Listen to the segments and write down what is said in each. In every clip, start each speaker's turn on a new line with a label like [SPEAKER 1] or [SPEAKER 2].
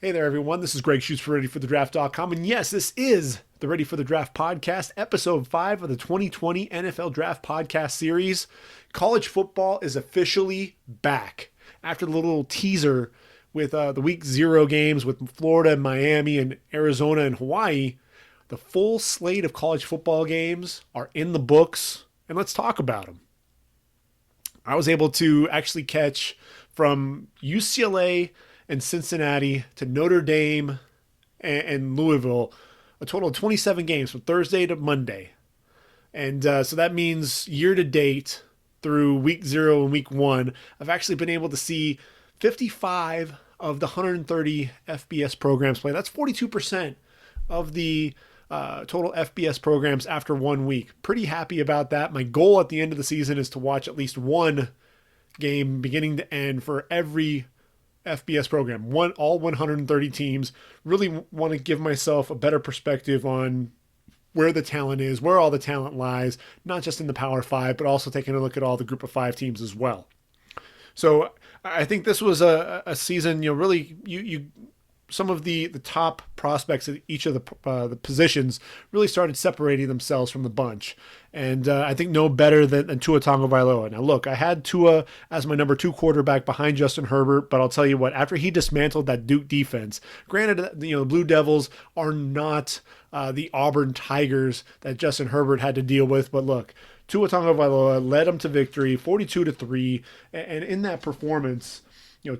[SPEAKER 1] Hey there, everyone. This is Gregg Schutze for Ready for the Draft.com. And yes, this is the Ready for the Draft podcast, episode 5 of the 2020 NFL Draft podcast series. College football is officially back. After the little teaser with the week 0 games with Florida and Miami and Arizona and Hawaii, the full slate of college football games are in the books, and let's talk about them. I was able to actually catch from UCLA and Cincinnati to Notre Dame and Louisville, a total of 27 games from Thursday to Monday. And so that means year to date through week 0 and week 1, I've actually been able to see 55 of the 130 FBS programs play. That's 42% of the total FBS programs after 1 week. Pretty happy about that. My goal at the end of the season is to watch at least one game beginning to end for every FBS program, all 130 teams. Really want to give myself a better perspective on where the talent is, where all the talent lies, not just in the Power 5, but also taking a look at all the Group of 5 teams as well. So I think this was a season, really you some of the top prospects at each of the positions really started separating themselves from the bunch. And I think no better than Tua Tagovailoa. Now, look, I had Tua as my number 2 quarterback behind Justin Herbert, but I'll tell you what, after he dismantled that Duke defense, granted, the Blue Devils are not the Auburn Tigers that Justin Herbert had to deal with, but look, Tua Tagovailoa led them to victory, 42-3, and in that performance,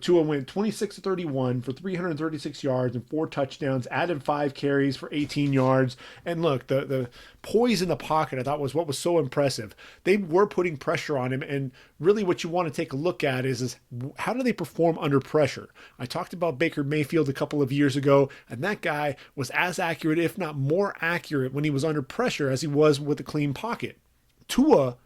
[SPEAKER 1] Tua went 26-31 for 336 yards and 4 touchdowns, added 5 carries for 18 yards. And look, the poise in the pocket, I thought, was what was so impressive. They were putting pressure on him, and really what you want to take a look at is how do they perform under pressure? I talked about Baker Mayfield a couple of years ago, and that guy was as accurate, if not more accurate, when he was under pressure as he was with a clean pocket. Tua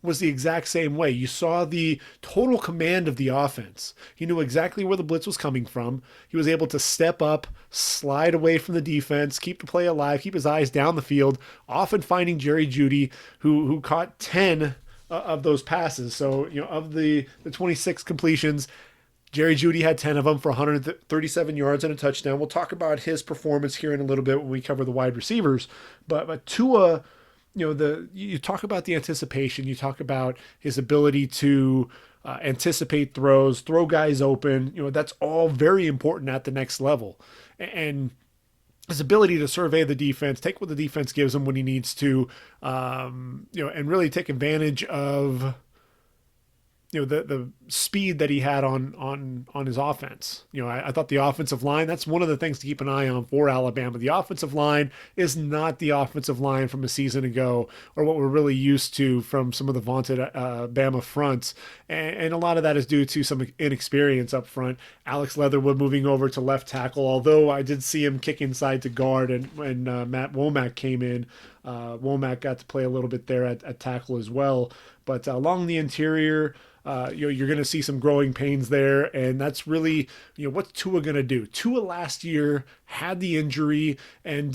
[SPEAKER 1] was the exact same way. You saw the total command of the offense. He knew exactly where the blitz was coming from. He was able to step up, slide away from the defense, keep the play alive, keep his eyes down the field, often finding Jeudy, who caught 10 of those passes. So, of the 26 completions, Jeudy had 10 of them for 137 yards and a touchdown. We'll talk about his performance here in a little bit when we cover the wide receivers. But Tua, you talk about the anticipation, you talk about his ability to anticipate throws, throw guys open, that's all very important at the next level. And his ability to survey the defense, take what the defense gives him when he needs to, and really take advantage of the speed that he had on his offense. I thought the offensive line, that's one of the things to keep an eye on for Alabama. The offensive line is not the offensive line from a season ago or what we're really used to from some of the vaunted Bama fronts. And a lot of that is due to some inexperience up front. Alex Leatherwood moving over to left tackle, although I did see him kick inside to guard, and when Matt Womack came in, Womack got to play a little bit there at tackle as well. But along the interior, you're going to see some growing pains there, and that's really, what's Tua going to do? Tua last year had the injury and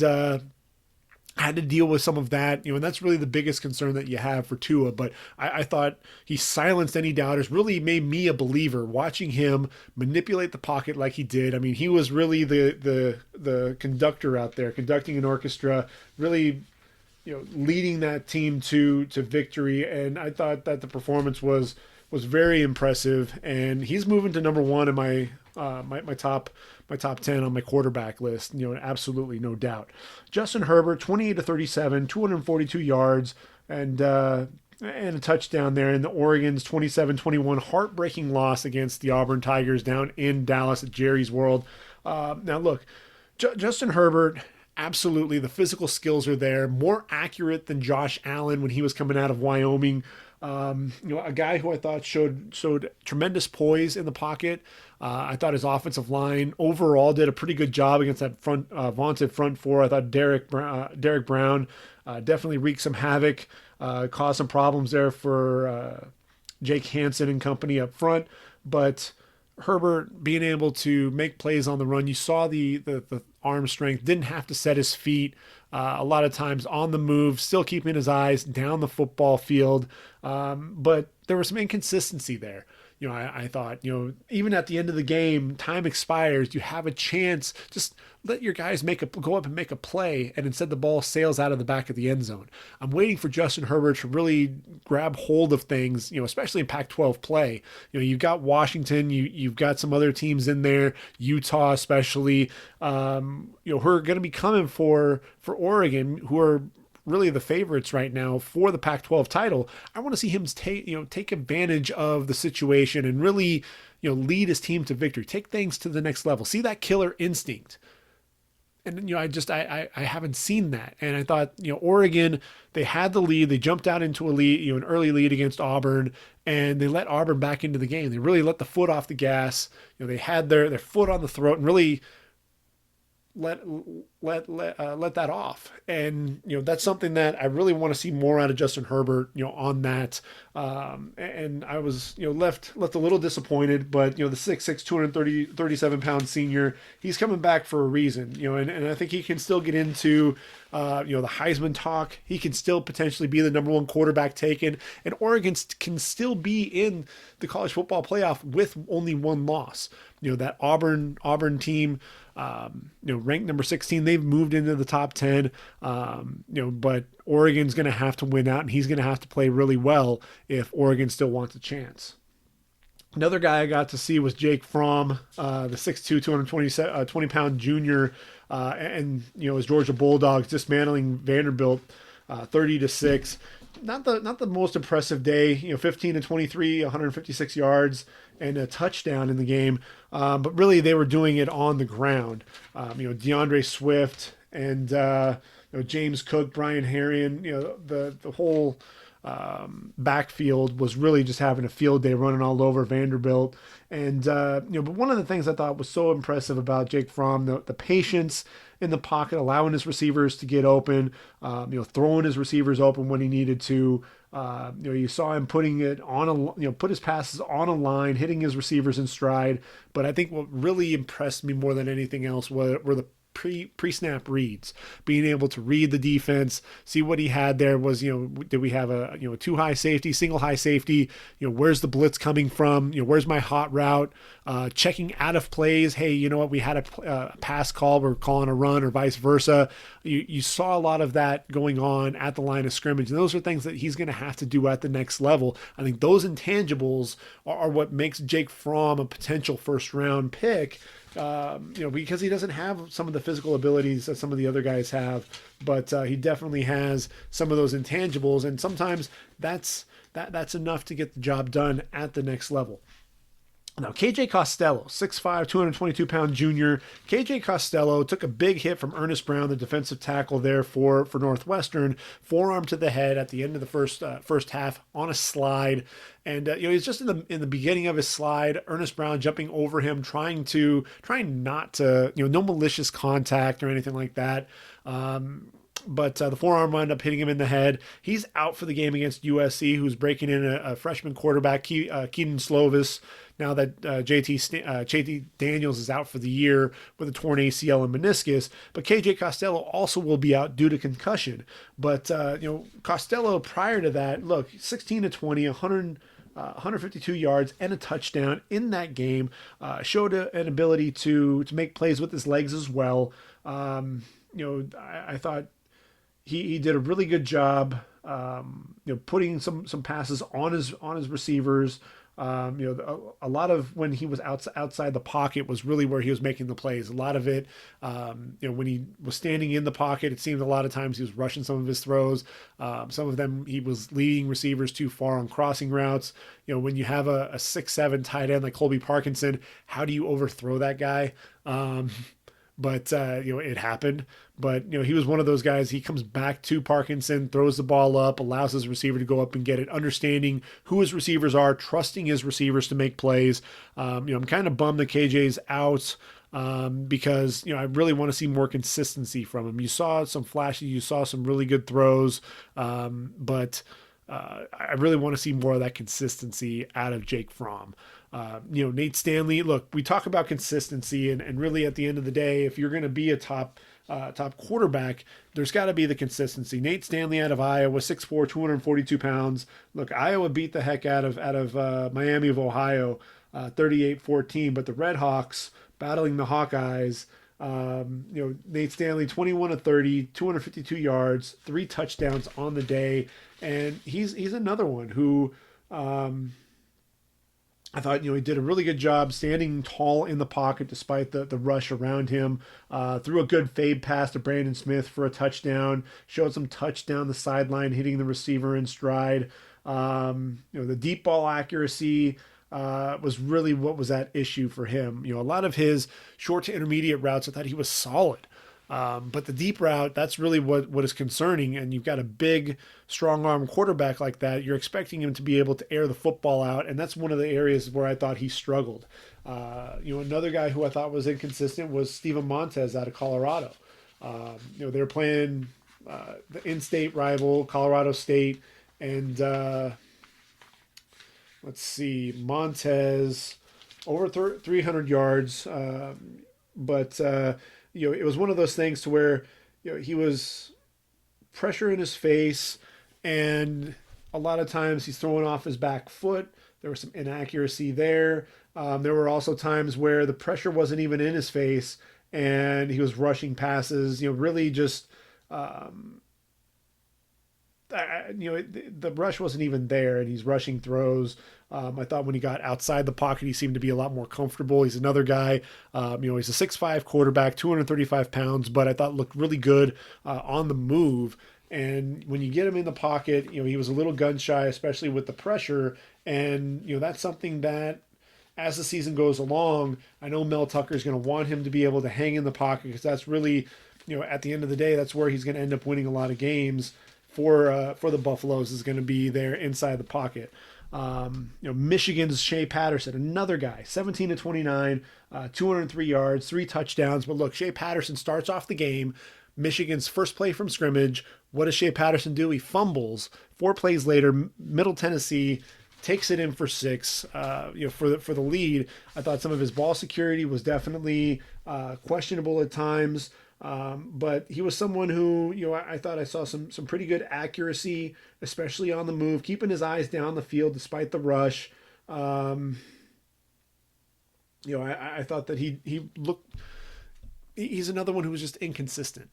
[SPEAKER 1] had to deal with some of that, and that's really the biggest concern that you have for Tua. But I thought he silenced any doubters, really made me a believer watching him manipulate the pocket like he did. I mean, he was really the conductor out there, conducting an orchestra, really leading that team to victory. And I thought that the performance was very impressive, and he's moving to number 1 in my top 10 on my quarterback list. Absolutely no doubt. Justin Herbert, 28-37, 242 yards, and a touchdown there in the Oregon's 27-21 heartbreaking loss against the Auburn Tigers down in Dallas at Jerry's World. Now look, Justin Herbert, absolutely, the physical skills are there, more accurate than Josh Allen when he was coming out of Wyoming. A guy who I thought showed tremendous poise in the pocket. I thought his offensive line overall did a pretty good job against that vaunted front 4. I thought Derek Brown definitely wreaked some havoc, caused some problems there for Jake Hansen and company up front. But Herbert being able to make plays on the run, you saw the arm strength, didn't have to set his feet a lot of times on the move, still keeping his eyes down the football field. But there was some inconsistency there. I thought, even at the end of the game, time expires, you have a chance, just let your guys go up and make a play, and instead the ball sails out of the back of the end zone. I'm waiting for Justin Herbert to really grab hold of things, especially in Pac-12 play. You've got Washington, you've got some other teams in there, Utah especially, who are going to be coming for Oregon, who are really the favorites right now for the Pac-12 title. I want to see him take advantage of the situation and really, lead his team to victory, take things to the next level, see that killer instinct. And, I haven't seen that. And I thought, Oregon, they had the lead. They jumped out into a lead, an early lead against Auburn, and they let Auburn back into the game. They really let the foot off the gas. They had their foot on the throat and really let that off. And that's something that I really want to see more out of Justin Herbert, on that. And I was left a little disappointed, but the 6'6", 237 pound senior, he's coming back for a reason, and I think he can still get into the Heisman talk. He can still potentially be the number one quarterback taken, and Oregon can still be in the college football playoff with only one loss. That Auburn team, ranked number 16, they've moved into the top 10, but Oregon's going to have to win out, and he's going to have to play really well if Oregon still wants a chance. Another guy I got to see was Jake Fromm, the 6'2", 220 pound junior, and his Georgia Bulldogs dismantling Vanderbilt 30-6. Not the most impressive day, 15 to 23, 156 yards and a touchdown in the game. But really they were doing it on the ground. DeAndre Swift and James Cook, Brian Herrien, the whole backfield was really just having a field day, running all over Vanderbilt. And but one of the things I thought was so impressive about Jake Fromm, the patience in the pocket, allowing his receivers to get open, throwing his receivers open when he needed to. You saw him putting it on put his passes on a line, hitting his receivers in stride. But I think what really impressed me more than anything else were the pre-snap reads, being able to read the defense, see what he had there. Was did we have a two high safety, single high safety, where's the blitz coming from, where's my hot route, checking out of plays. Hey, we had a pass call, we're calling a run, or vice versa. You saw a lot of that going on at the line of scrimmage, and those are things that he's going to have to do at the next level. I think those intangibles are what makes Jake Fromm a potential first round pick. Because he doesn't have some of the physical abilities that some of the other guys have, but he definitely has some of those intangibles, and sometimes that's enough to get the job done at the next level. Now, KJ Costello, 6'5", 222 pound junior. KJ Costello took a big hit from Ernest Brown, the defensive tackle there for Northwestern, forearm to the head at the end of the first half on a slide. And he's just in the beginning of his slide. Ernest Brown jumping over him, trying not to, no malicious contact or anything like that. But the forearm wound up hitting him in the head. He's out for the game against USC, who's breaking in a freshman quarterback, Keaton Slovis. Now that JT Daniels is out for the year with a torn ACL and meniscus, but KJ Costello also will be out due to concussion. But Costello prior to that, look, 16 to 20, 152 yards and a touchdown in that game. Showed an ability to make plays with his legs as well. I thought he did a really good job, putting some passes on his receivers. A lot of when he was outside the pocket was really where he was making the plays. A lot of it, when he was standing in the pocket, it seemed a lot of times he was rushing some of his throws. Some of them he was leading receivers too far on crossing routes. When you have a 6'7" tight end like Colby Parkinson, how do you overthrow that guy? But it happened. But he was one of those guys. He comes back to Parkinson, throws the ball up, allows his receiver to go up and get it, understanding who his receivers are, trusting his receivers to make plays. I'm kind of bummed that KJ's out, because I really want to see more consistency from him. You saw some flashes, you saw some really good throws, but I really want to see more of that consistency out of Jake Fromm. Nate Stanley, look, we talk about consistency, and really at the end of the day, if you're going to be a top top quarterback, there's got to be the consistency. Nate Stanley out of Iowa, 6'4", 242 pounds. Look, Iowa beat the heck out of Miami of Ohio, 38-14. But the Red Hawks battling the Hawkeyes. Nate Stanley, 21 of 30, 252 yards, 3 touchdowns on the day, and he's another one who. I thought, he did a really good job standing tall in the pocket despite the rush around him. Threw a good fade pass to Brandon Smith for a touchdown. Showed some touch down the sideline, hitting the receiver in stride. The deep ball accuracy was really what was at issue for him. A lot of his short to intermediate routes, I thought he was solid. But the deep route, that's really what is concerning. And you've got a big, strong arm quarterback like that. You're expecting him to be able to air the football out. And that's one of the areas where I thought he struggled. Another guy who I thought was inconsistent was Steven Montez out of Colorado. They're playing the in-state rival, Colorado State. And let's see, Montez over 300 yards. But it was one of those things to where, he was pressure in his face, and a lot of times he's throwing off his back foot. There was some inaccuracy there. There were also times where the pressure wasn't even in his face, and he was rushing passes. Really just, the rush wasn't even there, and he's rushing throws. I thought when he got outside the pocket, he seemed to be a lot more comfortable. He's another guy, he's a 6'5" quarterback, 235 pounds, but I thought looked really good on the move. And when you get him in the pocket, he was a little gun shy, especially with the pressure. And, that's something that as the season goes along, I know Mel Tucker is going to want him to be able to hang in the pocket, because that's really, at the end of the day, that's where he's going to end up winning a lot of games for the Buffaloes, is going to be there inside the pocket. Michigan's Shea Patterson, another guy, 17 to 29, 203 yards, 3 touchdowns. But look, Shea Patterson starts off the game. Michigan's first play from scrimmage. What does Shea Patterson do? He fumbles. 4 plays later, Middle Tennessee takes it in for 6. For the lead. I thought some of his ball security was definitely questionable at times. But he was someone who, I thought I saw some pretty good accuracy, especially on the move, keeping his eyes down the field despite the rush. I thought that he looked, he's another one who was just inconsistent.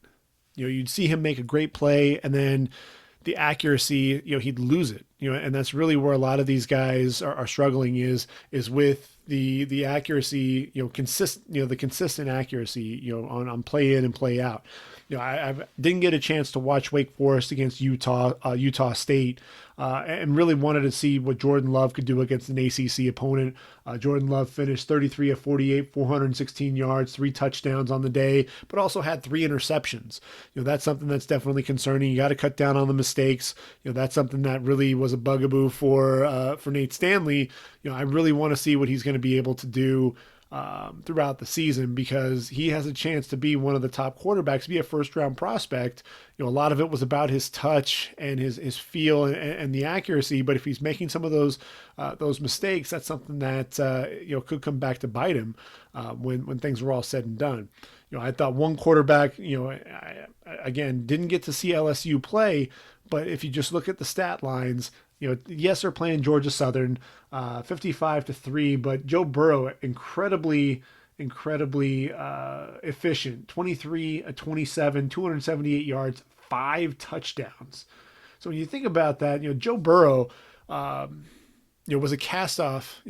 [SPEAKER 1] You'd see him make a great play, and then the accuracy, he'd lose it, and that's really where a lot of these guys are struggling is with the accuracy, the consistent accuracy, on play in and play out. I didn't get a chance to watch Wake Forest against Utah State, and really wanted to see what Jordan Love could do against an ACC opponent. Jordan Love finished 33 of 48, 416 yards, 3 touchdowns on the day, but also had 3 interceptions. That's something that's definitely concerning. You got to cut down on the mistakes. That's something that really was a bugaboo for Nate Stanley. I really want to see what he's going to be able to do throughout the season, because he has a chance to be one of the top quarterbacks, be a first-round prospect. A lot of it was about his touch and his feel and the accuracy. But if he's making some of those mistakes, that's something that could come back to bite him when things were all said and done. I thought one quarterback, again, didn't get to see LSU play, but if you just look at the stat lines, yes, they're playing Georgia Southern, 55-3, but Joe Burrow, incredibly efficient, 23-27, 278 yards, 5 touchdowns. So when you think about that, Joe Burrow, was a cast-off,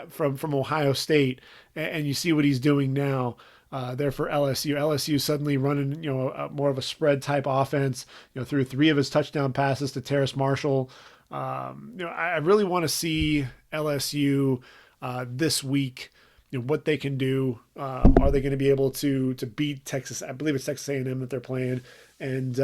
[SPEAKER 1] from Ohio State, and you see what he's doing now. There for LSU. LSU suddenly running, more of a spread type offense, through 3 of his touchdown passes to Terrace Marshall. I really want to see LSU this week, what they can do. Are they going to be able to beat Texas? I believe it's Texas A&M that they're playing. And,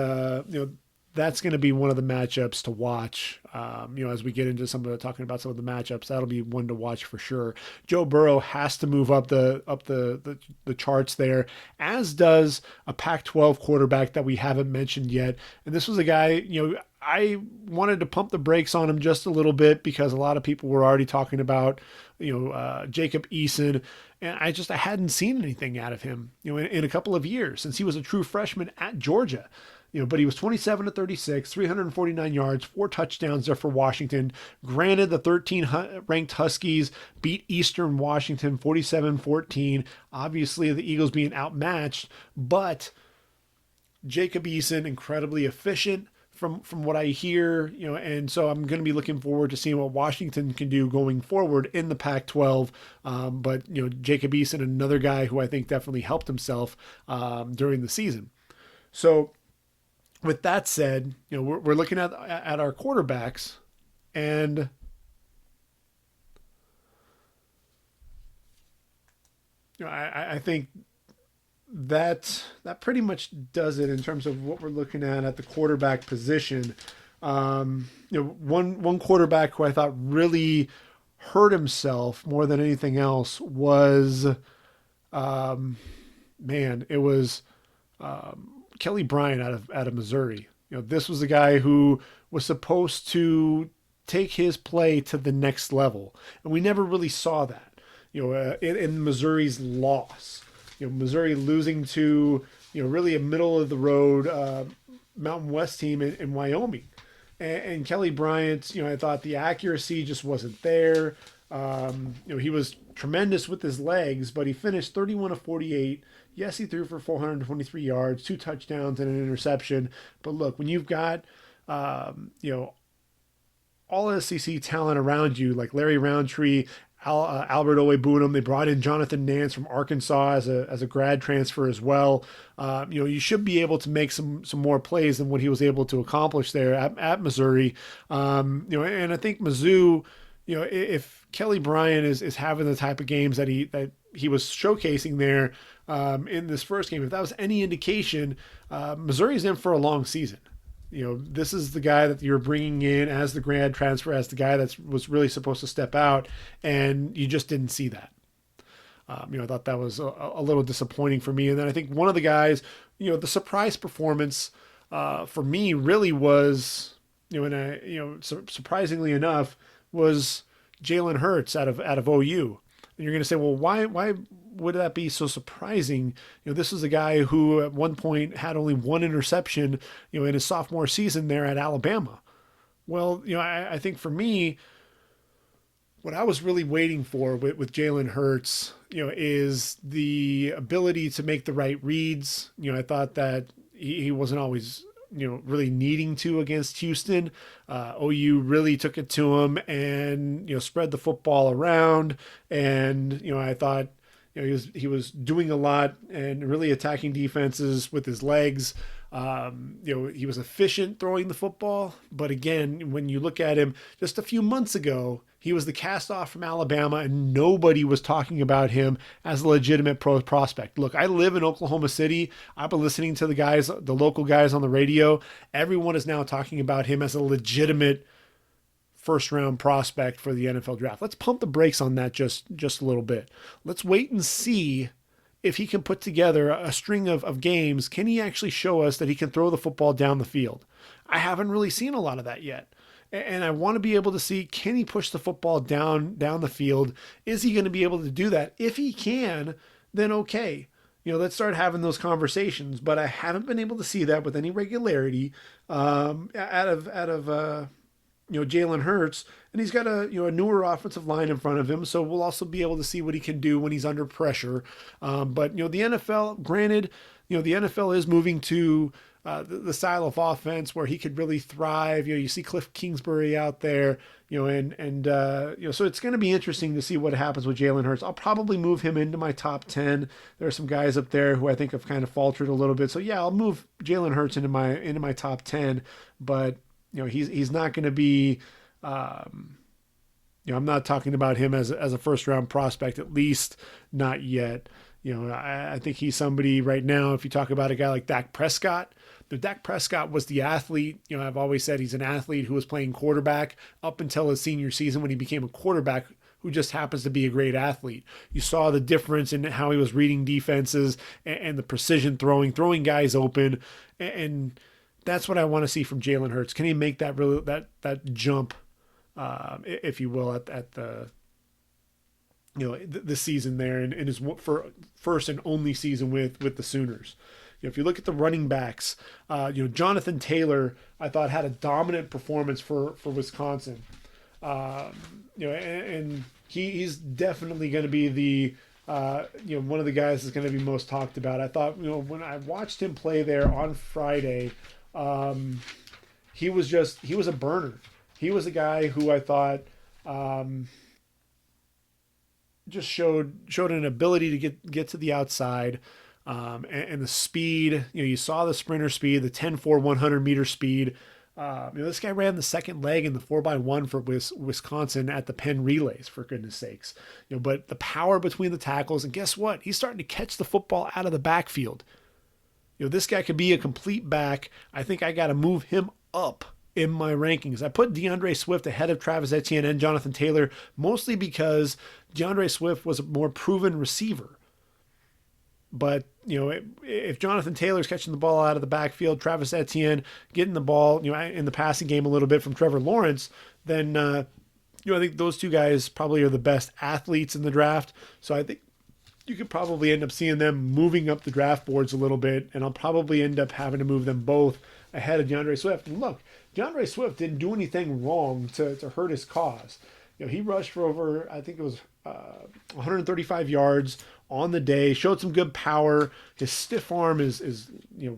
[SPEAKER 1] that's going to be one of the matchups to watch. As we get into talking about some of the matchups, that'll be one to watch for sure. Joe Burrow has to move up the charts there, as does a Pac-12 quarterback that we haven't mentioned yet. And this was a guy, I wanted to pump the brakes on him just a little bit because a lot of people were already talking about, Jacob Eason, and I hadn't seen anything out of him, in a couple of years since he was a true freshman at Georgia. But he was 27 to 36, 349 yards, 4 touchdowns there for Washington. Granted, the 13 ranked Huskies beat Eastern Washington 47-14. Obviously, the Eagles being outmatched, but Jacob Eason incredibly efficient from what I hear, and so I'm going to be looking forward to seeing what Washington can do going forward in the Pac-12. But Jacob Eason, another guy who I think definitely helped himself during the season. So with that said, we're looking at our quarterbacks, and I think that pretty much does it in terms of what we're looking at the quarterback position. One quarterback who I thought really hurt himself more than anything else was, it was Kelly Bryant out of Missouri. This was a guy who was supposed to take his play to the next level, and we never really saw that. In Missouri's loss. Missouri losing to, really a middle of the road Mountain West team in Wyoming. And Kelly Bryant, I thought the accuracy just wasn't there. He was tremendous with his legs, but he finished 31 of 48. Yes, he threw for 423 yards, 2 touchdowns and an interception. But look, when you've got, all SEC talent around you, like Larry Roundtree, Albert Owe-Bunam. They brought in Jonathan Nance from Arkansas as a grad transfer as well. You should be able to make some more plays than what he was able to accomplish there at Missouri. And I think Mizzou, if Kelly Bryant is having the type of games that he was showcasing there in this first game, if that was any indication, Missouri's in for a long season. This is the guy that you're bringing in as the grad transfer, as the guy that was really supposed to step out, and you just didn't see that. I thought that was a little disappointing for me. And then I think one of the guys, the surprise performance for me really was, surprisingly enough, was Jalen Hurts out of OU. And you're going to say, well, why would that be so surprising? This is a guy who at one point had only 1 interception, in his sophomore season there at Alabama. Well, I think for me, what I was really waiting for with Jalen Hurts, is the ability to make the right reads. I thought that he wasn't always, really needing to against Houston. OU really took it to him and, spread the football around. And, I thought, he was doing a lot and really attacking defenses with his legs. He was efficient throwing the football. But again, when you look at him just a few months ago, he was the cast off from Alabama and nobody was talking about him as a legitimate pro prospect. Look, I live in Oklahoma City. I've been listening to the local guys on the radio. Everyone is now talking about him as a legitimate first round prospect for the NFL draft. Let's pump the brakes on that just a little bit. Let's wait and see if he can put together a string of games. Can he actually show us that he can throw the football down the field? I haven't really seen a lot of that yet. And I want to be able to see, can he push the football down the field? Is he going to be able to do that? If he can, then okay. Let's start having those conversations. But I haven't been able to see that with any regularity out of Jalen Hurts, and he's got a newer offensive line in front of him, so we'll also be able to see what he can do when he's under pressure. But the NFL, granted, the NFL is moving to the style of offense where he could really thrive. You see Cliff Kingsbury out there, so it's going to be interesting to see what happens with Jalen Hurts. I'll probably move him into my top 10. There are some guys up there who I think have kind of faltered a little bit, so yeah, I'll move Jalen Hurts into my top 10, but he's not going to be, I'm not talking about him as a first round prospect, at least not yet. I think he's somebody right now, if you talk about a guy like Dak Prescott, Dak Prescott was the athlete. I've always said he's an athlete who was playing quarterback up until his senior season when he became a quarterback who just happens to be a great athlete. You saw the difference in how he was reading defenses and the precision throwing guys open. And That's what I want to see from Jalen Hurts. Can he make that really that jump, if you will, at the the season there, and his first and only season with the Sooners. If you look at the running backs, Jonathan Taylor, I thought had a dominant performance for Wisconsin. And he's definitely going to be the one of the guys that's going to be most talked about. I thought when I watched him play there on Friday, he was a burner. He was a guy who I thought just showed an ability to get to the outside, and the speed. You saw the sprinter speed, the 10-4 100-meter speed. This guy ran the second leg in the 4x1 for Wisconsin at the Penn relays, for goodness sakes. But the power between the tackles, and guess what? He's starting to catch the football out of the backfield. This guy could be a complete back. I think I got to move him up in my rankings. I put DeAndre Swift ahead of Travis Etienne and Jonathan Taylor, mostly because DeAndre Swift was a more proven receiver. But, if Jonathan Taylor's catching the ball out of the backfield, Travis Etienne getting the ball, in the passing game a little bit from Trevor Lawrence, then, I think those two guys probably are the best athletes in the draft. So I think you could probably end up seeing them moving up the draft boards a little bit, and I'll probably end up having to move them both ahead of DeAndre Swift. And look, DeAndre Swift didn't do anything wrong to hurt his cause. He rushed for over, I think it was 135 yards on the day, showed some good power. His stiff arm is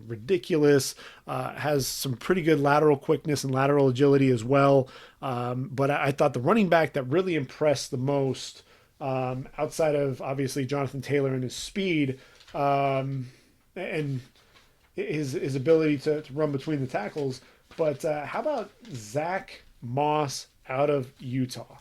[SPEAKER 1] ridiculous, has some pretty good lateral quickness and lateral agility as well. But I thought the running back that really impressed the most, outside of obviously Jonathan Taylor and his speed, and his ability to run between the tackles, but how about Zach Moss out of Utah?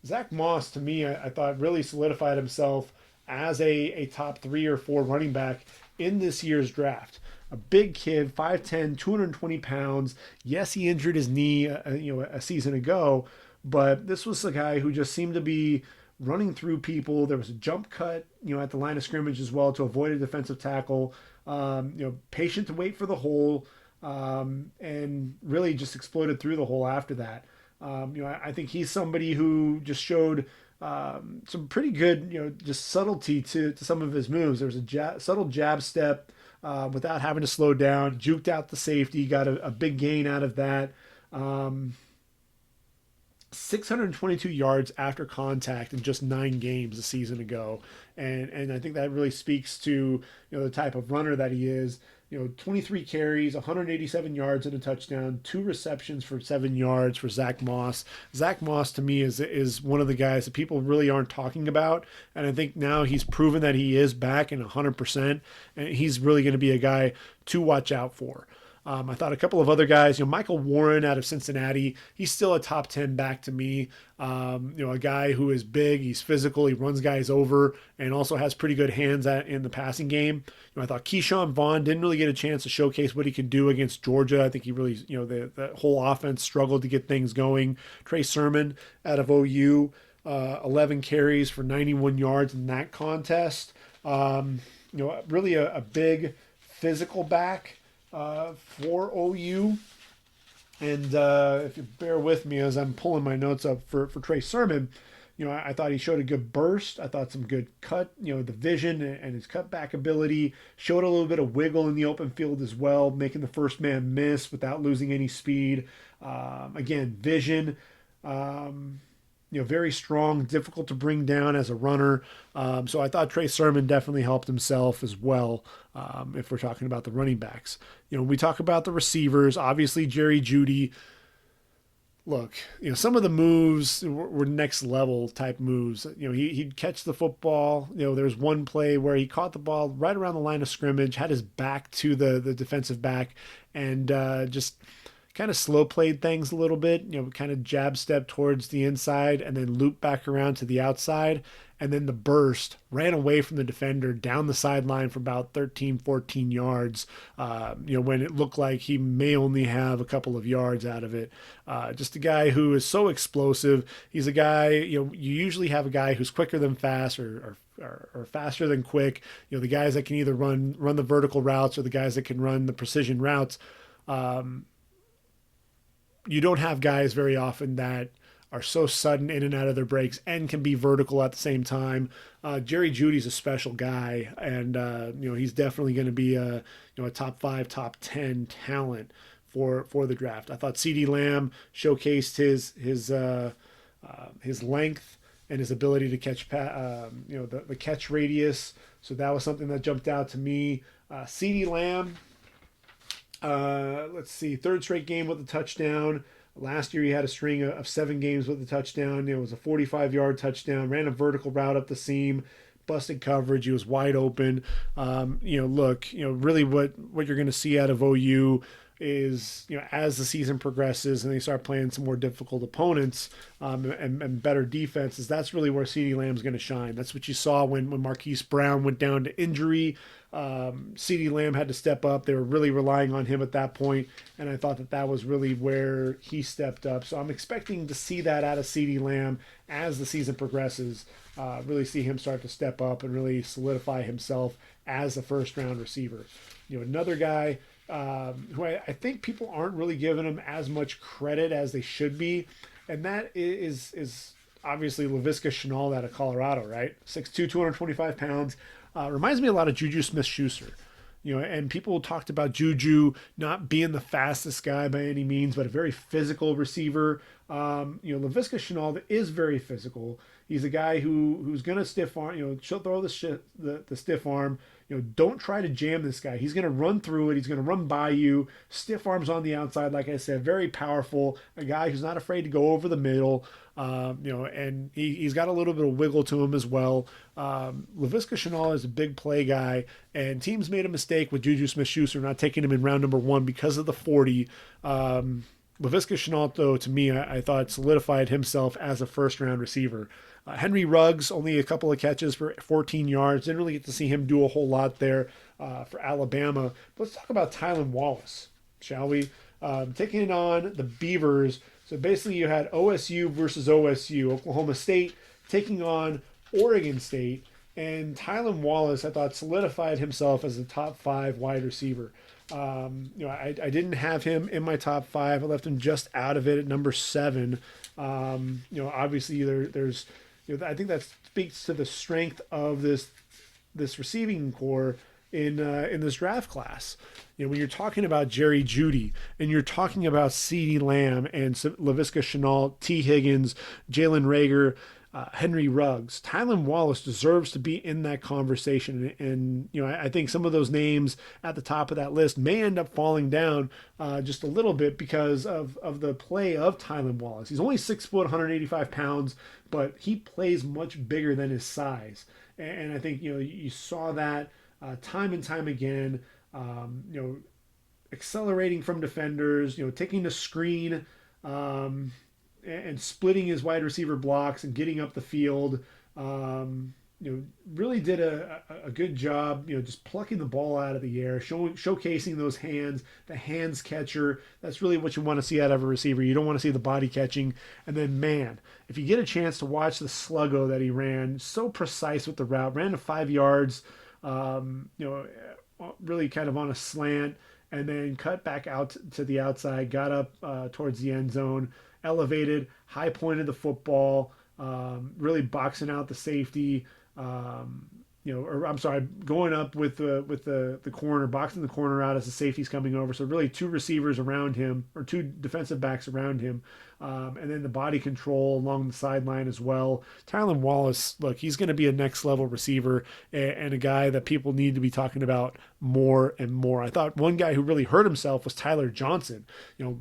[SPEAKER 1] Zach Moss, to me, I thought really solidified himself as a top 3 or 4 running back in this year's draft. A big kid, 5'10", 220 pounds. Yes, he injured his knee a season ago, but this was a guy who just seemed to be running through people. There was a jump cut, at the line of scrimmage as well to avoid a defensive tackle. Patient to wait for the hole, and really just exploded through the hole after that. I think he's somebody who just showed some pretty good, just subtlety to some of his moves. There was a subtle jab step without having to slow down, juked out the safety, got a big gain out of that. 622 yards after contact in just 9 games a season ago. And I think that really speaks to, the type of runner that he is. 23 carries, 187 yards and a touchdown, 2 receptions for 7 yards for Zach Moss. Zach Moss, to me, is one of the guys that people really aren't talking about. And I think now he's proven that he is back in 100%. And he's really going to be a guy to watch out for. I thought a couple of other guys, Michael Warren out of Cincinnati, he's still a top 10 back to me. A guy who is big, he's physical, he runs guys over, and also has pretty good hands in the passing game. I thought Keyshawn Vaughn didn't really get a chance to showcase what he could do against Georgia. I think he really, the whole offense struggled to get things going. Trey Sermon out of OU, 11 carries for 91 yards in that contest. Really a big physical back for OU. And if you bear with me as I'm pulling my notes up for Trey Sermon, I thought he showed a good burst. I thought some good cut, the vision and his cutback ability. Showed a little bit of wiggle in the open field as well, making the first man miss without losing any speed. Again, vision. Very strong, difficult to bring down as a runner. So I thought Trey Sermon definitely helped himself as well, if we're talking about the running backs. We talk about the receivers, obviously Jerry Jeudy. Look, some of the moves were next level type moves. He'd catch the football. There's one play where he caught the ball right around the line of scrimmage, had his back to the defensive back, and just kind of slow played things a little bit, kind of jab step towards the inside and then loop back around to the outside. And then the burst ran away from the defender down the sideline for about 13, 14 yards, when it looked like he may only have a couple of yards out of it. Just a guy who is so explosive. He's a guy, you usually have a guy who's quicker than fast or faster than quick. The guys that can either run the vertical routes or the guys that can run the precision routes. You don't have guys very often that are so sudden in and out of their breaks and can be vertical at the same time. Jerry Jeudy's a special guy, and he's definitely going to be a top 5, top 10 talent for the draft. I thought CeeDee Lamb showcased his length and his ability to catch the catch radius. So that was something that jumped out to me. CeeDee Lamb, let's see, third straight game with a touchdown. Last year he had a string of 7 games with a touchdown. It was a 45-yard touchdown, ran a vertical route up the seam, busted coverage. He was wide open. Really what you're going to see out of OU is, as the season progresses and they start playing some more difficult opponents and better defenses, that's really where CeeDee Lamb's going to shine. That's what you saw when Marquise Brown went down to injury. CeeDee Lamb had to step up. They were really relying on him at that point, and I thought that was really where he stepped up. So I'm expecting to see that out of CeeDee Lamb as the season progresses, really see him start to step up and really solidify himself as a first-round receiver. Another guy who I think people aren't really giving him as much credit as they should be, and that is obviously Laviska Shenault out of Colorado, right? 6'2", 225 pounds. Reminds me a lot of Juju Smith-Schuster. And people talked about Juju not being the fastest guy by any means, but a very physical receiver. Laviska Shenault is very physical. He's a guy who's going to stiff arm, she'll throw the stiff arm. Don't try to jam this guy. He's going to run through it. He's going to run by you. Stiff arms on the outside, like I said, very powerful. A guy who's not afraid to go over the middle. And he's got a little bit of wiggle to him as well. Laviska Shenault is a big play guy, and teams made a mistake with Juju Smith-Schuster not taking him in round number 1 because of the 40. Laviska Shenault, though, to me, I thought solidified himself as a first-round receiver. Henry Ruggs, only a couple of catches for 14 yards. Didn't really get to see him do a whole lot there for Alabama. But let's talk about Tylan Wallace, shall we? Taking it on the Beavers. So basically you had OSU versus OSU, Oklahoma State taking on Oregon State. And Tylan Wallace, I thought, solidified himself as a top 5 wide receiver. I didn't have him in my top 5. I left him just out of it at number 7. Obviously there's I think that speaks to the strength of this receiving core in this draft class. When you're talking about Jerry Jeudy and you're talking about CeeDee Lamb and Laviska Shenault, T. Higgins, Jalen Reagor, Henry Ruggs, Tylan Wallace deserves to be in that conversation. And I think some of those names at the top of that list may end up falling down just a little bit because of the play of Tylan Wallace. He's only 6 foot, 185 pounds, but he plays much bigger than his size. And I think, you saw that time and time again, accelerating from defenders, taking the screen, and splitting his wide receiver blocks and getting up the field. Really did a good job, just plucking the ball out of the air, showcasing those hands, the hands catcher. That's really what you want to see out of a receiver. You don't want to see the body catching. And then, man, if you get a chance to watch the sluggo that he ran, so precise with the route, ran to 5 yards, really kind of on a slant, and then cut back out to the outside, got up towards the end zone, elevated, high pointed the football, really boxing out the safety, going up with the corner, boxing the corner out as the safety's coming over. So really 2 receivers around him, or 2 defensive backs around him, and then the body control along the sideline as well. Tylan Wallace, look, he's going to be a next level receiver and a guy that people need to be talking about more and more. I thought one guy who really hurt himself was Tyler Johnson.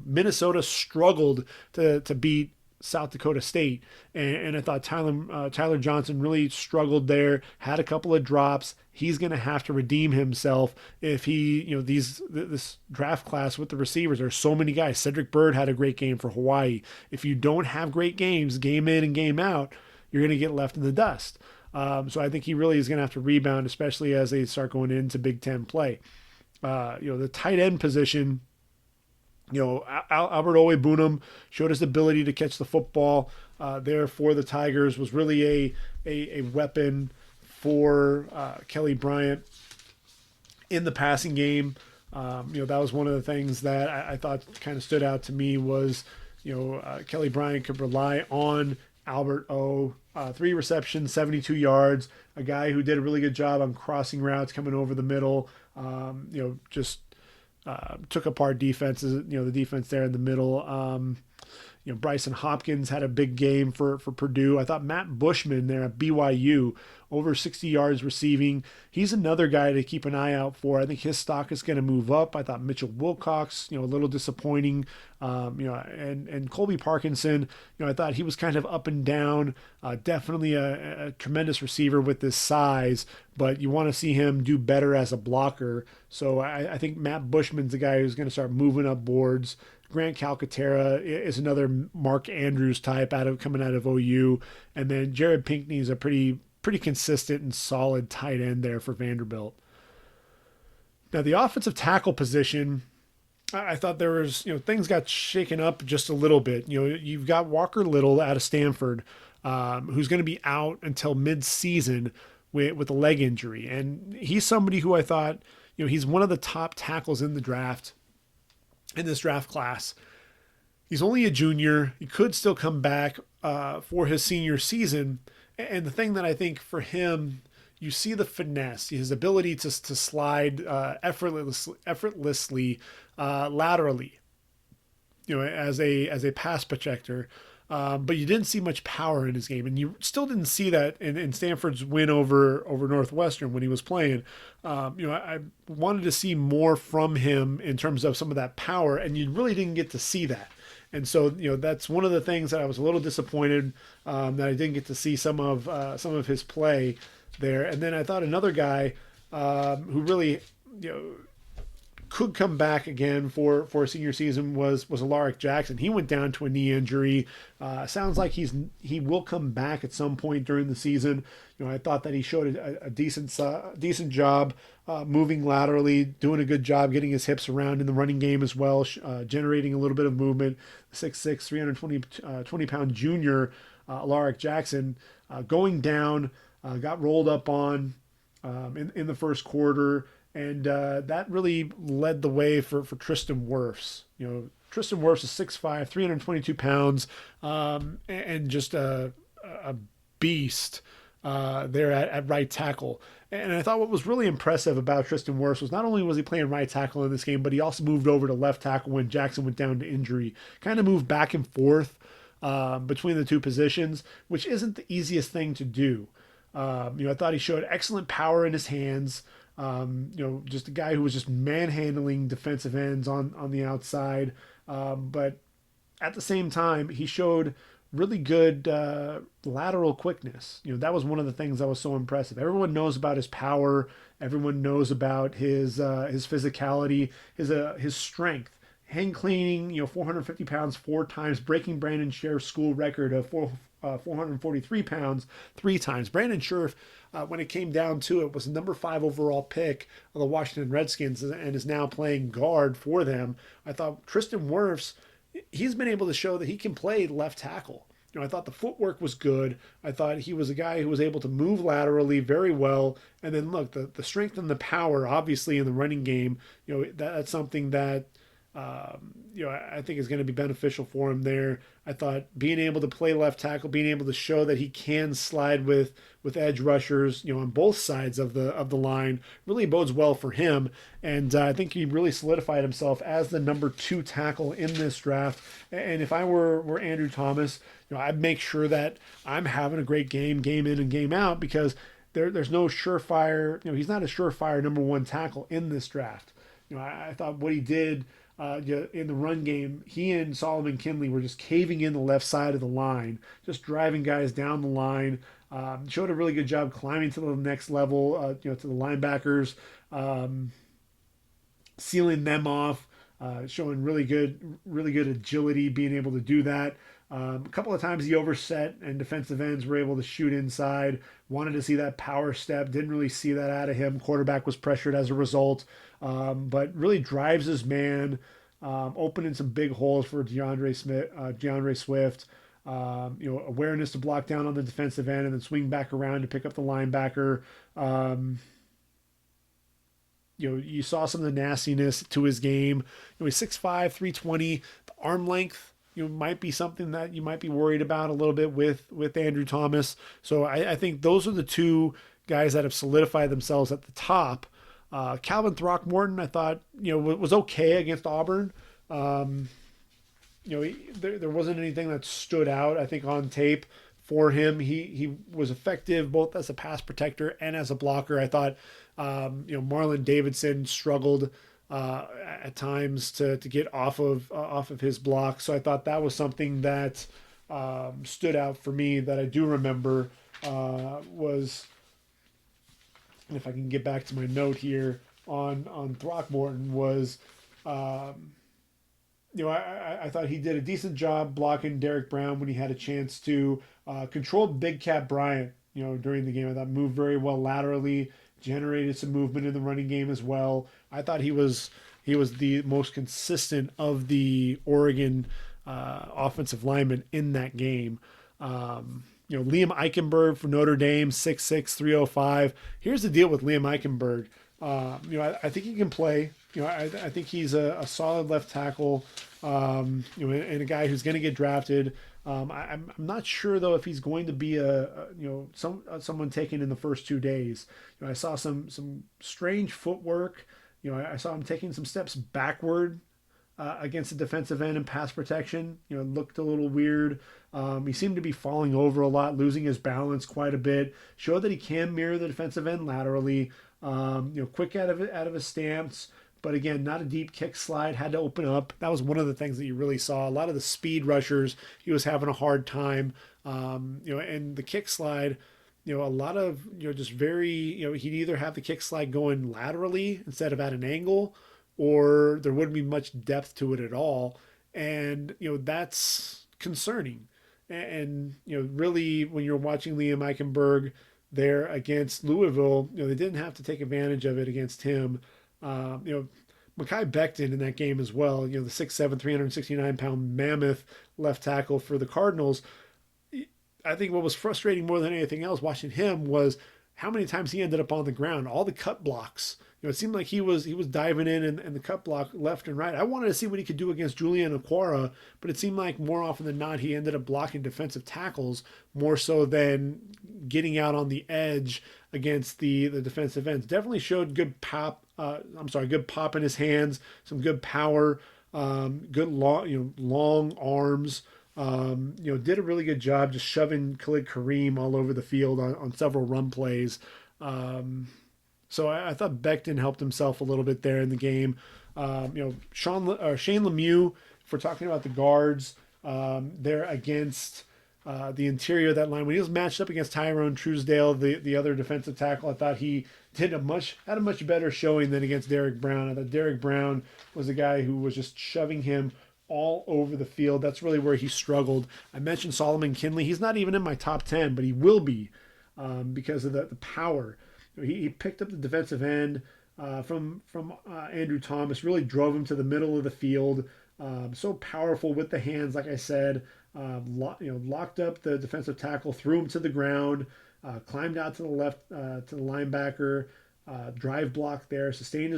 [SPEAKER 1] Minnesota struggled to beat South Dakota State, and I thought Tyler Johnson really struggled there, had a couple of drops. He's going to have to redeem himself if he, this draft class with the receivers, there's so many guys. Cedric Byrd had a great game for Hawaii. If you don't have great games, game in and game out, you're going to get left in the dust. So I think he really is going to have to rebound, especially as they start going into Big Ten play. The tight end position, Albert Owe-Bunam showed his ability to catch the football there for the Tigers, was really a weapon for Kelly Bryant in the passing game. That was one of the things that I thought kind of stood out to me was, Kelly Bryant could rely on Albert O. 3 receptions, 72 yards, a guy who did a really good job on crossing routes, coming over the middle, just took apart defenses, the defense there in the middle. Bryson Hopkins had a big game for Purdue. I thought Matt Bushman there at BYU, over 60 yards receiving. He's another guy to keep an eye out for. I think his stock is going to move up. I thought Mitchell Wilcox, a little disappointing. And Colby Parkinson, I thought he was kind of up and down. Definitely a tremendous receiver with this size, but you want to see him do better as a blocker. So I think Matt Bushman's the guy who's going to start moving up boards. Grant Calcaterra is another Mark Andrews type coming out of OU, and then Jared Pinkney is a pretty consistent and solid tight end there for Vanderbilt. Now the offensive tackle position, I thought there was things got shaken up just a little bit. You've got Walker Little out of Stanford, who's going to be out until mid-season with a leg injury, and he's somebody who I thought he's one of the top tackles in the draft. In this draft class. He's only a junior. He could still come back for his senior season. And the thing that I think for him, you see the finesse, his ability to slide effortlessly laterally, as a pass protector. But you didn't see much power in his game, and you still didn't see that in Stanford's win over Northwestern when he was playing. I wanted to see more from him in terms of some of that power, and you really didn't get to see that. And so, that's one of the things that I was a little disappointed that I didn't get to see some of his play there. And then I thought another guy who really, could come back again for a senior season was Alaric Jackson. He went down to a knee injury. Sounds like he will come back at some point during the season. I thought that he showed a decent job moving laterally, doing a good job getting his hips around in the running game as well, generating a little bit of movement. 6'6", 320-pound junior Alaric Jackson going down, got rolled up on in the first quarter. And that really led the way for Tristan Wirfs. Tristan Wirfs is 6'5", 322 pounds, and just a beast there at right tackle. And I thought what was really impressive about Tristan Wirfs was not only was he playing right tackle in this game, but he also moved over to left tackle when Jackson went down to injury. Kind of moved back and forth between the two positions, which isn't the easiest thing to do. I thought he showed excellent power in his hands. Just a guy who was just manhandling defensive ends on the outside. But at the same time, he showed really good lateral quickness. That was one of the things that was so impressive. Everyone knows about his power. Everyone knows about his physicality, his strength. Hang cleaning, 450 pounds 4 times, breaking Brandon Scherf's school record of 443 pounds 3 times. Brandon Scherf, when it came down to it, was the number 5 overall pick of the Washington Redskins and is now playing guard for them. I thought Tristan Wirfs, he's been able to show that he can play left tackle. I thought the footwork was good. I thought he was a guy who was able to move laterally very well. And then look, the strength and the power, obviously in the running game, that's something that I think is going to be beneficial for him there. I thought being able to play left tackle, being able to show that he can slide with edge rushers, on both sides of the line, really bodes well for him. And I think he really solidified himself as the number 2 tackle in this draft. And if I were Andrew Thomas, I'd make sure that I'm having a great game in and game out, because there's no surefire. He's not a surefire number 1 tackle in this draft. I thought what he did in the run game, he and Solomon Kinley were just caving in the left side of the line, just driving guys down the line. Showed a really good job climbing to the next level, to the linebackers, sealing them off, showing really good agility, being able to do that. A couple of times he overset and defensive ends were able to shoot inside. Wanted to see that power step. Didn't really see that out of him. Quarterback was pressured as a result. But really drives his man, opening some big holes for DeAndre Swift. Awareness to block down on the defensive end and then swing back around to pick up the linebacker. You saw some of the nastiness to his game. He's 6'5", 320. The arm length, might be something that you might be worried about a little bit with Andrew Thomas. So I think those are the two guys that have solidified themselves at the top. Calvin Throckmorton, I thought, was okay against Auburn. There wasn't anything that stood out, I think, on tape for him. He was effective both as a pass protector and as a blocker. I thought, Marlon Davidson struggled at times to get off of his block. So I thought that was something that stood out for me that I do remember was, and if I can get back to my note here on Throckmorton, was I thought he did a decent job blocking Derek Brown when he had a chance to. Controlled Big Cat Bryant, during the game. I thought moved very well laterally, generated some movement in the running game as well. I thought he was the most consistent of the Oregon offensive linemen in that game. Liam Eichenberg for Notre Dame, 6'6", 305. Here's the deal with Liam Eichenberg. I think he can play. I think he's a solid left tackle, and a guy who's going to get drafted. I'm not sure though if he's going to be someone taken in the first 2 days. I saw some strange footwork. I saw him taking some steps backward against the defensive end in pass protection. It looked a little weird. He seemed to be falling over a lot, losing his balance quite a bit. Showed that he can mirror the defensive end laterally. Quick out of his stance. But again, not a deep kick slide, had to open up. That was one of the things that you really saw. A lot of the speed rushers, he was having a hard time. And the kick slide, a lot of, just very, he'd either have the kick slide going laterally instead of at an angle, or there wouldn't be much depth to it at all. And, that's concerning. And really, when you're watching Liam Eichenberg there against Louisville, they didn't have to take advantage of it against him. Mekhi Becton in that game as well, the 6'7", 369-pound mammoth left tackle for the Cardinals. I think what was frustrating more than anything else watching him was how many times he ended up on the ground, all the cut blocks. It seemed like he was diving in and the cut block left and right. I wanted to see what he could do against Julian Okwara, but it seemed like more often than not he ended up blocking defensive tackles more so than getting out on the edge against the defensive ends. Definitely showed good pop in his hands, some good power, good long arms. Did a really good job just shoving Khalid Kareem all over the field on several run plays. So I thought Becton helped himself a little bit there in the game. Shane Lemieux, if we're talking about the guards, there against the interior of that line. When he was matched up against Tyrone Truesdale, the other defensive tackle, I thought he had a much better showing than against Derek Brown. I thought Derek Brown was a guy who was just shoving him all over the field. That's really where he struggled. I mentioned Solomon Kinley. He's not even in my top 10, but he will be because of the power. He picked up the defensive end from Andrew Thomas, really drove him to the middle of the field. So powerful with the hands, like I said. Locked up the defensive tackle, threw him to the ground, climbed out to the left to the linebacker, drive block there, sustained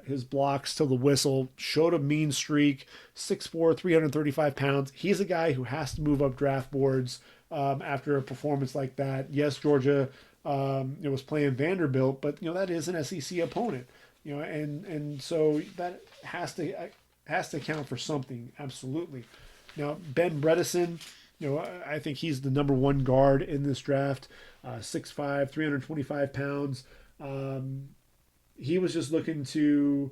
[SPEAKER 1] his blocks till the whistle, showed a mean streak, 6'4", 335 pounds. He's a guy who has to move up draft boards after a performance like that. Yes, Georgia was playing Vanderbilt, but that is an SEC opponent, and so that has to count for something. Absolutely. Now, Ben Bredesen, I think he's the number one guard in this draft, 6'5", 325 pounds. He was just looking to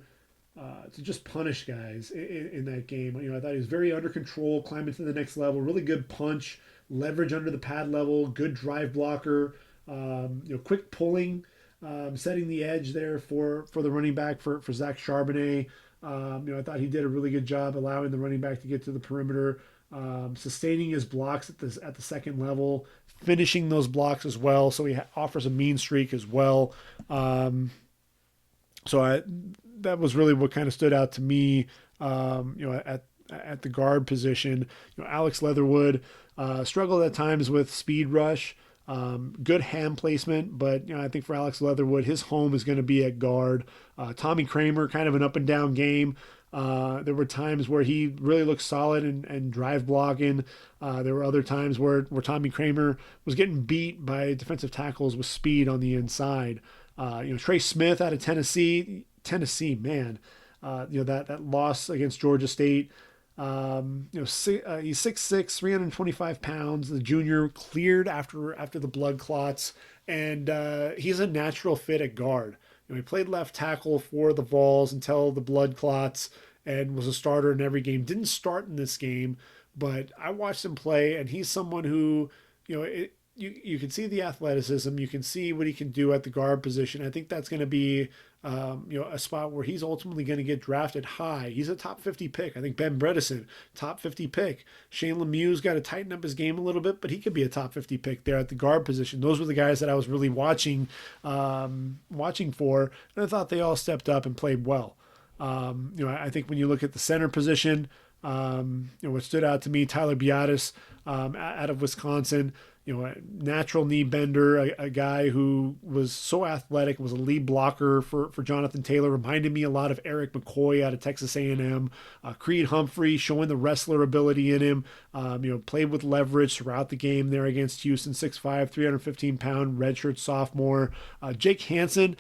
[SPEAKER 1] just punish guys in that game. I thought he was very under control, climbing to the next level, really good punch, leverage under the pad level, good drive blocker, quick pulling, setting the edge there for the running back for Zach Charbonnet. I thought he did a really good job allowing the running back to get to the perimeter, sustaining his blocks at the second level, finishing those blocks as well. So he offers a mean streak as well. That was really what kind of stood out to me. At the guard position, Alex Leatherwood struggled at times with speed rush. Good hand placement, but I think for Alex Leatherwood, his home is going to be at guard. Tommy Kramer, kind of an up and down game. There were times where he really looked solid and drive blocking. There were other times where Tommy Kramer was getting beat by defensive tackles with speed on the inside. Trey Smith out of Tennessee, man, that loss against Georgia State. He's 6'6", 325 pounds. The junior cleared after the blood clots, and he's a natural fit at guard. He played left tackle for the Vols until the blood clots and was a starter in every game. Didn't start in this game, but I watched him play, and he's someone who, you can see the athleticism. You can see what he can do at the guard position. I think that's going to be, a spot where he's ultimately going to get drafted high. He's a top 50 pick. I think Ben Bredesen, top 50 pick. Shane Lemieux's got to tighten up his game a little bit, but he could be a top 50 pick there at the guard position. Those were the guys that I was really watching for, and I thought they all stepped up and played well. I think when you look at the center position, what stood out to me, Tyler Biadasz, out of Wisconsin, a natural knee bender, a guy who was so athletic, was a lead blocker for Jonathan Taylor, reminded me a lot of Eric McCoy out of Texas A&M. Creed Humphrey showing the wrestler ability in him, played with leverage throughout the game there against Houston, 6'5", 315-pound redshirt sophomore. Jake Hansen,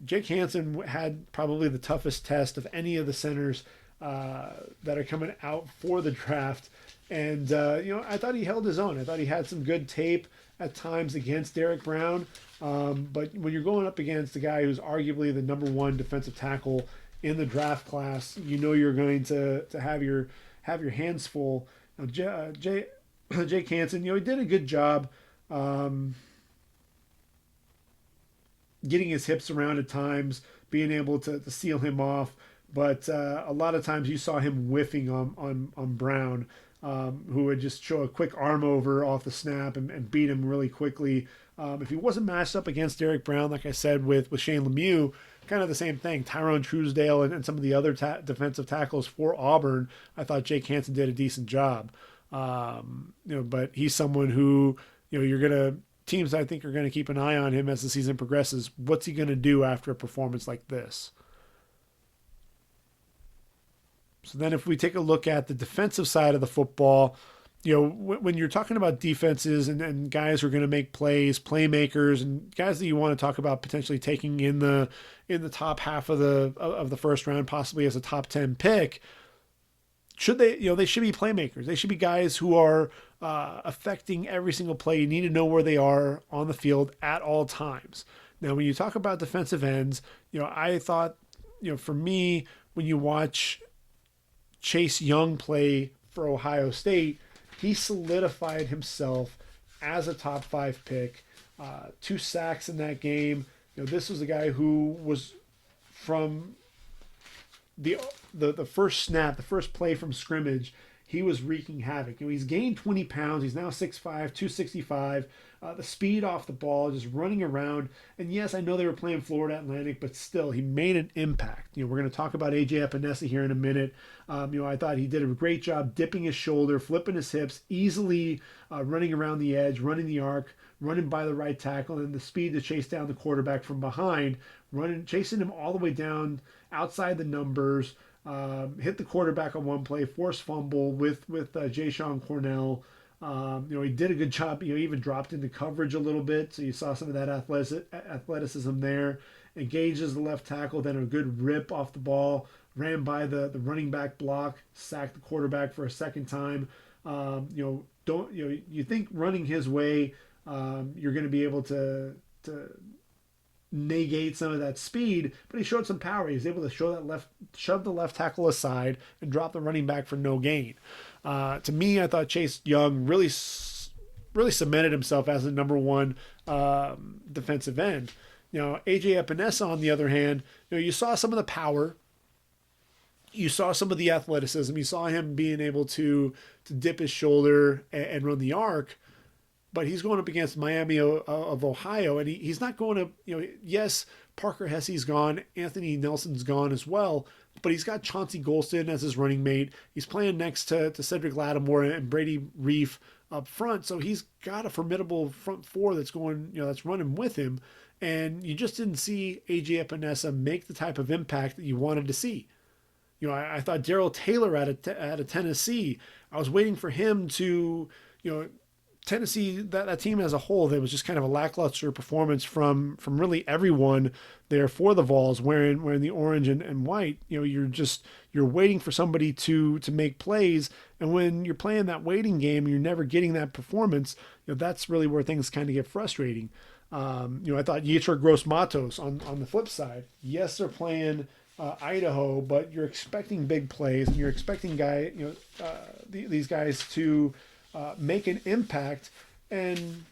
[SPEAKER 1] Jake Hansen had probably the toughest test of any of the centers that are coming out for the draft. And, I thought he held his own. I thought he had some good tape at times against Derek Brown. But when you're going up against the guy who's arguably the number one defensive tackle in the draft class, you're going to have your hands full. Jake Hansen, he did a good job getting his hips around at times, being able to seal him off. But a lot of times you saw him whiffing on Brown. Who would just show a quick arm over off the snap and beat him really quickly. If he wasn't matched up against Derek Brown, like I said, with Shane Lemieux, kind of the same thing. Tyrone Truesdale and some of the other defensive tackles for Auburn, I thought Jake Hansen did a decent job. But he's someone who, teams I think are going to keep an eye on him as the season progresses. What's he going to do after a performance like this? So then if we take a look at the defensive side of the football, when you're talking about defenses and guys who are going to make plays, playmakers, and guys that you want to talk about potentially taking in the top half of the first round, possibly as a top 10 pick, they should be playmakers. They should be guys who are affecting every single play. You need to know where they are on the field at all times. Now, when you talk about defensive ends, I thought, for me, when you watch Chase Young play for Ohio State, he solidified himself as a top 5 pick. 2 sacks in that game. This was a guy who was from the first snap, the first play from scrimmage, he was wreaking havoc. He's gained 20 pounds. He's now 6'5", 265. The speed off the ball, just running around. And yes, I know they were playing Florida Atlantic, but still, he made an impact. We're going to talk about A.J. Epinesa here in a minute. I thought he did a great job dipping his shoulder, flipping his hips, easily running around the edge, running the arc, running by the right tackle, and the speed to chase down the quarterback from behind, chasing him all the way down outside the numbers. Hit the quarterback on one play, forced fumble with Jayshon Cornell. He did a good job. He even dropped into coverage a little bit, so you saw some of that athleticism there. Engages the left tackle, then a good rip off the ball, ran by the running back block, sacked the quarterback for a second time. You think running his way, you're going to be able to negate some of that speed, but he showed some power. He was able to shove the left tackle aside and drop the running back for no gain. To me, I thought Chase Young really cemented himself as the number one defensive end. A.J. Epinesa, on the other hand, you saw some of the power. You saw some of the athleticism. You saw him being able to dip his shoulder and run the arc. But he's going up against Miami of Ohio, and he's not going to, yes, Parker Hesse's gone, Anthony Nelson's gone as well, but he's got Chauncey Golston as his running mate. He's playing next to Cedric Lattimore and Brady Reef up front. So he's got a formidable front four that's going, that's running with him. And you just didn't see AJ Epinesa make the type of impact that you wanted to see. I thought Darrell Taylor out of Tennessee, I was waiting for him to, Tennessee, that team as a whole, there was just kind of a lackluster performance from really everyone there for the Vols wearing the orange and white. You're waiting for somebody to make plays, and when you're playing that waiting game, you're never getting that performance. That's really where things kind of get frustrating. I thought Yetur Gross-Matos on the flip side. Yes, they're playing Idaho, but you're expecting big plays, and you're expecting these guys to make an impact, and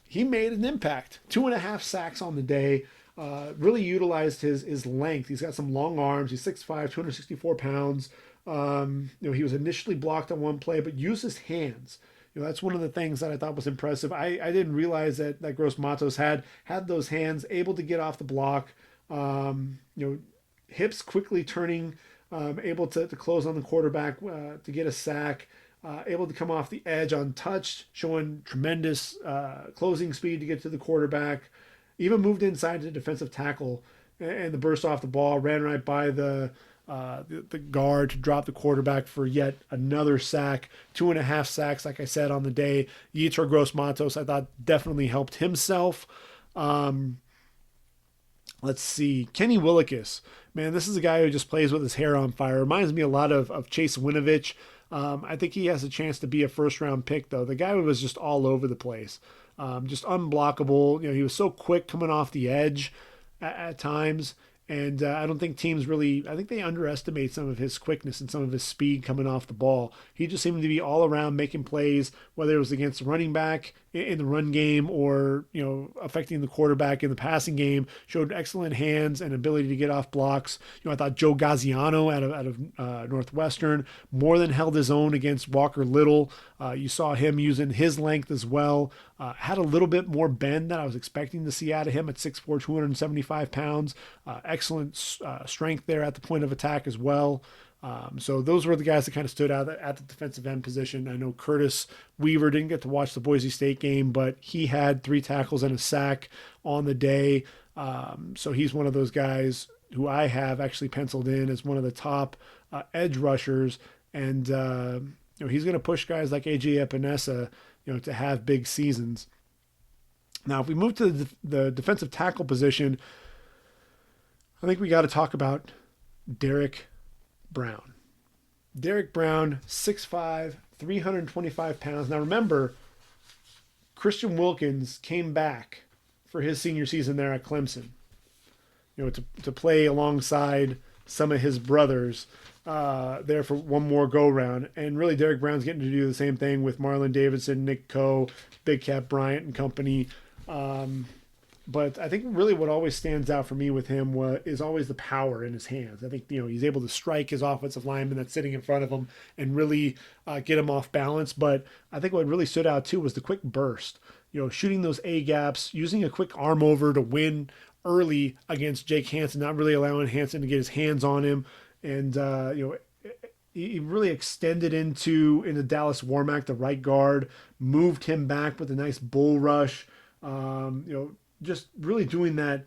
[SPEAKER 1] he made an impact. 2.5 sacks on the day. Really utilized his length. He's got some long arms. He's 6'5", 264 pounds. He was initially blocked on one play, but used his hands. That's one of the things that I thought was impressive. I didn't realize that Gross-Matos had those hands, able to get off the block. Hips quickly turning, able to close on the quarterback to get a sack. Able to come off the edge untouched, showing tremendous closing speed to get to the quarterback. Even moved inside to defensive tackle and the burst off the ball, ran right by the guard to drop the quarterback for yet another sack. 2.5 sacks, like I said, on the day. Yetur Gross-Matos, I thought, definitely helped himself. Let's see. Kenny Willekes. Man, this is a guy who just plays with his hair on fire. Reminds me a lot of Chase Winovich. I think he has a chance to be a first-round pick, though. The guy was just all over the place. Just unblockable. He was so quick coming off the edge at times. And I don't think teams really, I think they underestimate some of his quickness and some of his speed coming off the ball. He just seemed to be all around making plays, whether it was against the running back in the run game or, affecting the quarterback in the passing game. Showed excellent hands and ability to get off blocks. I thought Joe Gaziano out of Northwestern more than held his own against Walker Little. You saw him using his length as well. Had a little bit more bend than I was expecting to see out of him at 6'4", 275 pounds. Excellent strength there at the point of attack as well. So those were the guys that kind of stood out at the defensive end position. I know Curtis Weaver didn't get to watch the Boise State game, but he had 3 tackles and a sack on the day. So he's one of those guys who I have actually penciled in as one of the top edge rushers. And, he's going to push guys like AJ Epinesa, to have big seasons. Now, if we move to the defensive tackle position, I think we got to talk about Derrick Brown. Derrick Brown, 6'5", 325 pounds. Now remember, Christian Wilkins came back for his senior season there at Clemson, to play alongside some of his brothers there for one more go-round. And really, Derrick Brown's getting to do the same thing with Marlon Davidson, Nick Coe, Big Cat Bryant and company. But I think really what always stands out for me with him is always the power in his hands. I think, he's able to strike his offensive lineman that's sitting in front of him and really get him off balance. But I think what really stood out too was the quick burst, shooting those A-gaps, using a quick arm over to win early against Jake Hansen, not really allowing Hansen to get his hands on him. And, he really extended into Dallas Warmack, the right guard, moved him back with a nice bull rush, just really doing that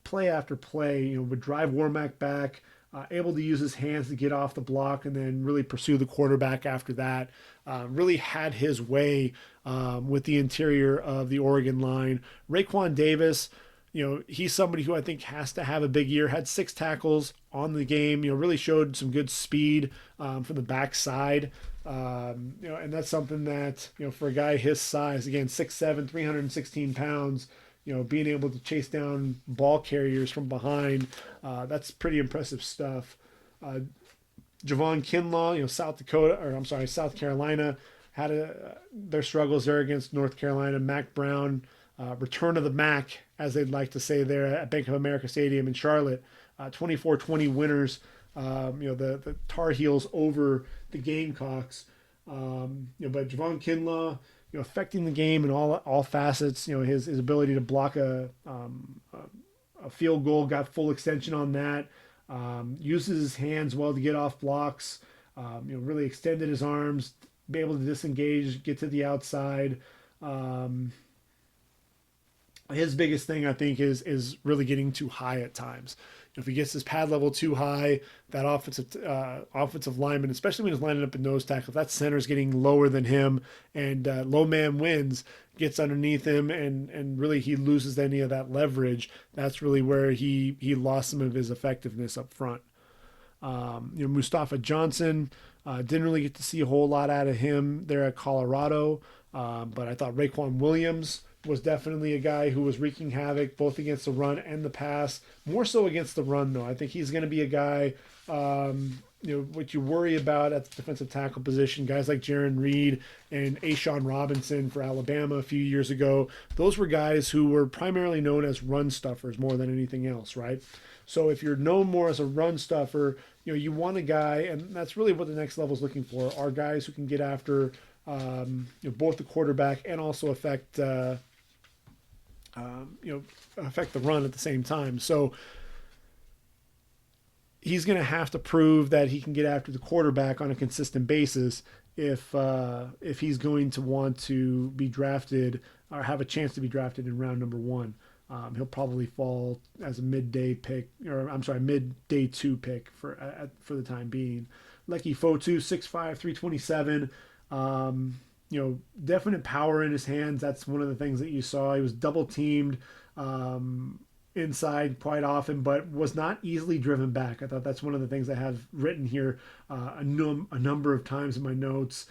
[SPEAKER 1] play after play, would drive Warmack back, able to use his hands to get off the block and then really pursue the quarterback after that. Really had his way with the interior of the Oregon line. Raekwon Davis, he's somebody who I think has to have a big year. Had 6 tackles on the game, really showed some good speed from the backside. And that's something that, for a guy his size, again, 6'7", 316 pounds, being able to chase down ball carriers from behind, that's pretty impressive stuff. Javon Kinlaw, South Carolina, had their struggles there against North Carolina. Mac Brown, return of the Mac, as they'd like to say there at Bank of America Stadium in Charlotte. 24-20 winners, the Tar Heels over the Gamecocks. But Javon Kinlaw, affecting the game in all facets. His ability to block a field goal, got full extension on that. Uses his hands well to get off blocks. Really extended his arms. be able to disengage, get to the outside. His biggest thing, I think, is really getting too high at times. If he gets his pad level too high, that offensive lineman, especially when he's lining up in nose tackle, if that center's getting lower than him and low man wins, gets underneath him, and really he loses any of that leverage, that's really where he lost some of his effectiveness up front. Mustafa Johnson, didn't really get to see a whole lot out of him there at Colorado, but I thought Raekwon Williams was definitely a guy who was wreaking havoc both against the run and the pass. More so against the run, though. I think he's going to be a guy, what you worry about at the defensive tackle position. Guys like Jaron Reed and Ashawn Robinson for Alabama a few years ago. Those were guys who were primarily known as run stuffers more than anything else, right? So if you're known more as a run stuffer, you want a guy, and that's really what the next level is looking for, are guys who can get after both the quarterback and also affect the run at the same time. So he's going to have to prove that he can get after the quarterback on a consistent basis if he's going to want to be drafted or have a chance to be drafted in round number 1. He'll probably fall as a midday 2 pick for the time being. Leki Fotu, 6'5", 327. Definite power in his hands. That's one of the things that you saw. He was double teamed inside quite often, but was not easily driven back. I thought that's one of the things I have written here a number of times in my notes.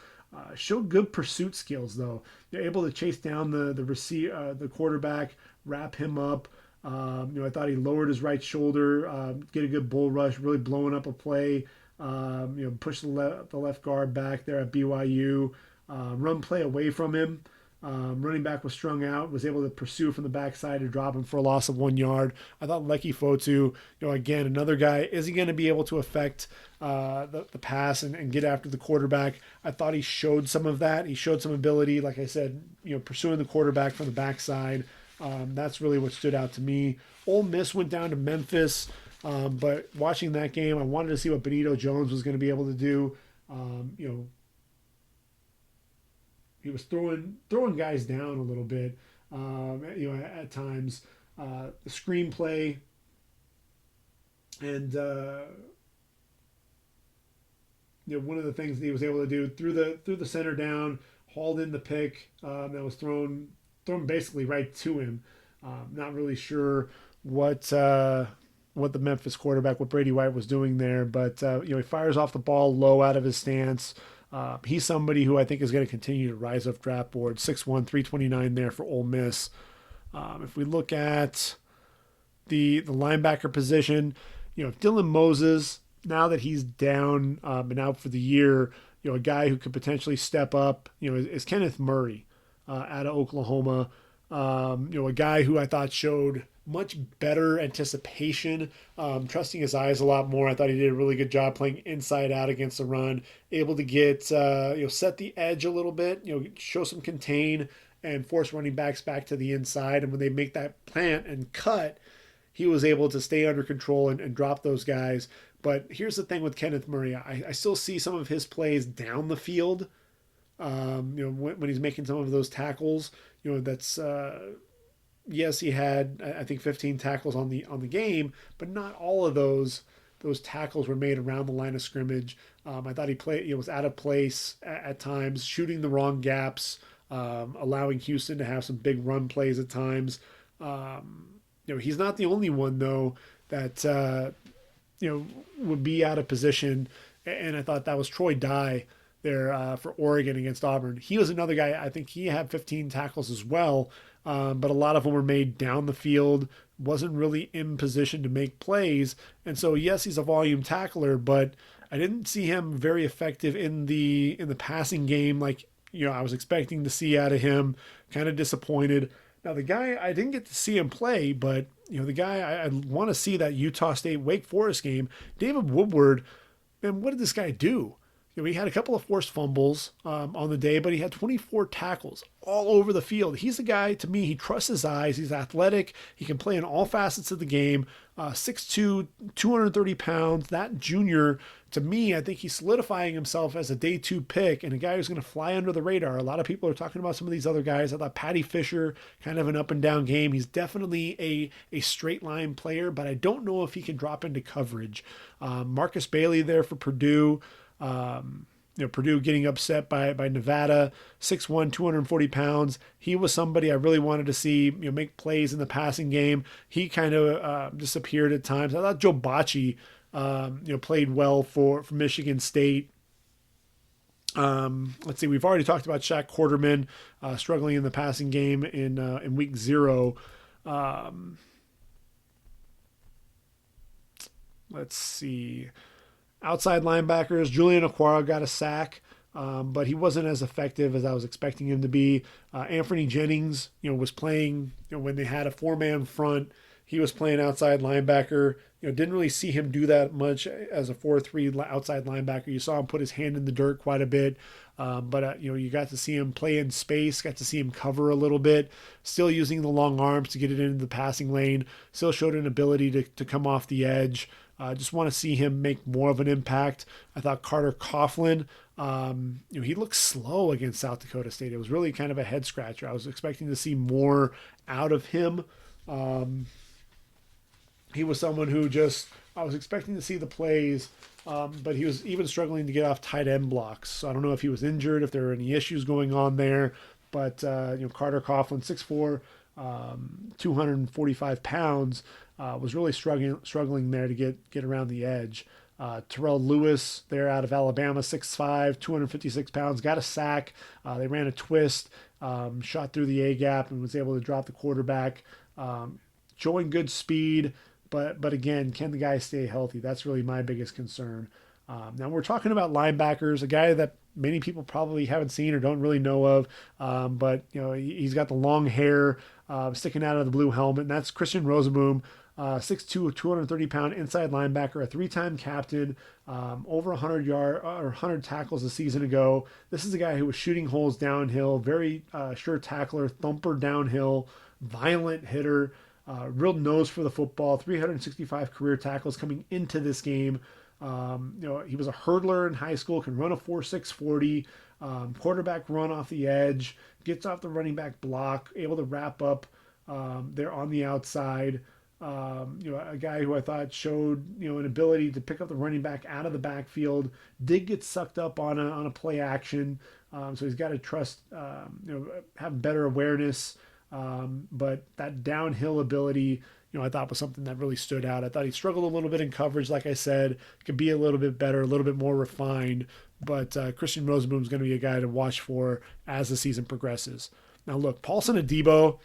[SPEAKER 1] Showed good pursuit skills, though. They're able to chase down the quarterback, wrap him up. I thought he lowered his right shoulder, get a good bull rush, really blowing up a play. Push the left guard back there at BYU. Run play away from him. Running back was strung out, was able to pursue from the backside to drop him for a loss of 1 yard. I thought Leki Fotu, again, another guy, is he going to be able to affect the pass and get after the quarterback? I thought he showed some of that. He showed some ability, like I said, pursuing the quarterback from the backside. That's really what stood out to me. Ole Miss went down to Memphis, but watching that game, I wanted to see what Benito Jones was going to be able to do. He was throwing guys down a little bit, at times. The screenplay and one of the things that he was able to do threw the center down, hauled in the pick that was thrown basically right to him. Not really sure what the Memphis quarterback, what Brady White was doing there, but he fires off the ball low out of his stance. He's somebody who I think is going to continue to rise up draft board. 6'1", 329 there for Ole Miss. If we look at the linebacker position, Dylan Moses, now that he's down and out for the year, a guy who could potentially step up, is Kenneth Murray out of Oklahoma. A guy who I thought showed much better anticipation, trusting his eyes a lot more. I thought he did a really good job playing inside out against the run, able to get set the edge a little bit, show some contain and force running backs back to the inside. And when they make that plant and cut, he was able to stay under control and drop those guys. But here's the thing with Kenneth Murray. I still see some of his plays down the field. When he's making some of those tackles, that's yes, he had, I think, 15 tackles on the game, but not all of those tackles were made around the line of scrimmage. I thought he was out of place at times, shooting the wrong gaps, allowing Houston to have some big run plays at times. He's not the only one, though, that would be out of position, and I thought that was Troy Dye there for Oregon against Auburn. He was another guy, I think he had 15 tackles as well, but a lot of them were made down the field, wasn't really in position to make plays. And so, yes, he's a volume tackler, but I didn't see him very effective in the passing game like I was expecting to see out of him. Kind of disappointed. Now, the guy, I didn't get to see him play, but the guy I want to see that Utah State Wake Forest game, David Woodward, man, what did this guy do? he had a couple of forced fumbles on the day, but he had 24 tackles all over the field. He's a guy, to me, he trusts his eyes. He's athletic. He can play in all facets of the game. 6'2", 230 pounds. That junior, to me, I think he's solidifying himself as a day 2 pick and a guy who's going to fly under the radar. A lot of people are talking about some of these other guys. I thought Patty Fisher, kind of an up and down game. He's definitely a straight line player, but I don't know if he can drop into coverage. Marcus Bailey there for Purdue. Purdue getting upset by Nevada, 6'1", 240 pounds. He was somebody I really wanted to see make plays in the passing game. He kind of disappeared at times. I thought Joe Bocci played well for Michigan State. Let's see, we've already talked about Shaq Quarterman struggling in the passing game in week 0. Let's see. Outside linebackers, Julian Okwara got a sack, but he wasn't as effective as I was expecting him to be. Anthony Jennings, was playing when they had a 4-man front. He was playing outside linebacker. Didn't really see him do that much as a 4-3 outside linebacker. You saw him put his hand in the dirt quite a bit, but you got to see him play in space, got to see him cover a little bit, still using the long arms to get it into the passing lane, still showed an ability to come off the edge. Just want to see him make more of an impact. I thought Carter Coughlin, he looked slow against South Dakota State. It was really kind of a head scratcher. I was expecting to see more out of him. He was someone who I was expecting to see the plays, but he was even struggling to get off tight end blocks. So I don't know if he was injured, if there were any issues going on there. But, Carter Coughlin, 6'4", 245 pounds, was really struggling there to get around the edge. Terrell Lewis there out of Alabama, 6'5", 256 pounds, got a sack. They ran a twist, shot through the A-gap and was able to drop the quarterback. Showing good speed, but again, can the guy stay healthy? That's really my biggest concern. Now we're talking about linebackers, a guy that many people probably haven't seen or don't really know of, but he's got the long hair sticking out of the blue helmet, and that's Christian Rosenboom. 6'2", 230-pound inside linebacker, a 3-time captain, over 100 tackles a season ago. This is a guy who was shooting holes downhill, very sure tackler, thumper downhill, violent hitter, real nose for the football, 365 career tackles coming into this game. He was a hurdler in high school, can run a 4.6 40, quarterback run off the edge, gets off the running back block, able to wrap up there on the outside. A guy who I thought showed, an ability to pick up the running back out of the backfield, did get sucked up on a play action. So he's got to trust, have better awareness. But that downhill ability, I thought was something that really stood out. I thought he struggled a little bit in coverage, like I said, could be a little bit better, a little bit more refined. But Christian Rosenboom is going to be a guy to watch for as the season progresses. Now, look, Paulson Adebo,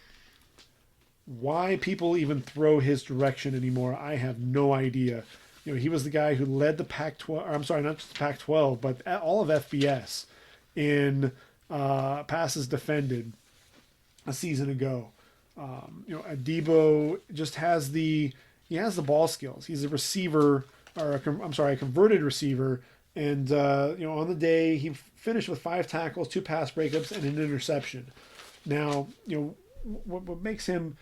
[SPEAKER 1] why people even throw his direction anymore, I have no idea. He was the guy who led the Pac-12, I'm sorry, not just the Pac-12, but all of FBS in passes defended a season ago. Adebo just has the ball skills. He's a receiver, or a converted receiver. And, on the day he finished with 5 tackles, 2 pass breakups, and an interception. Now, what makes him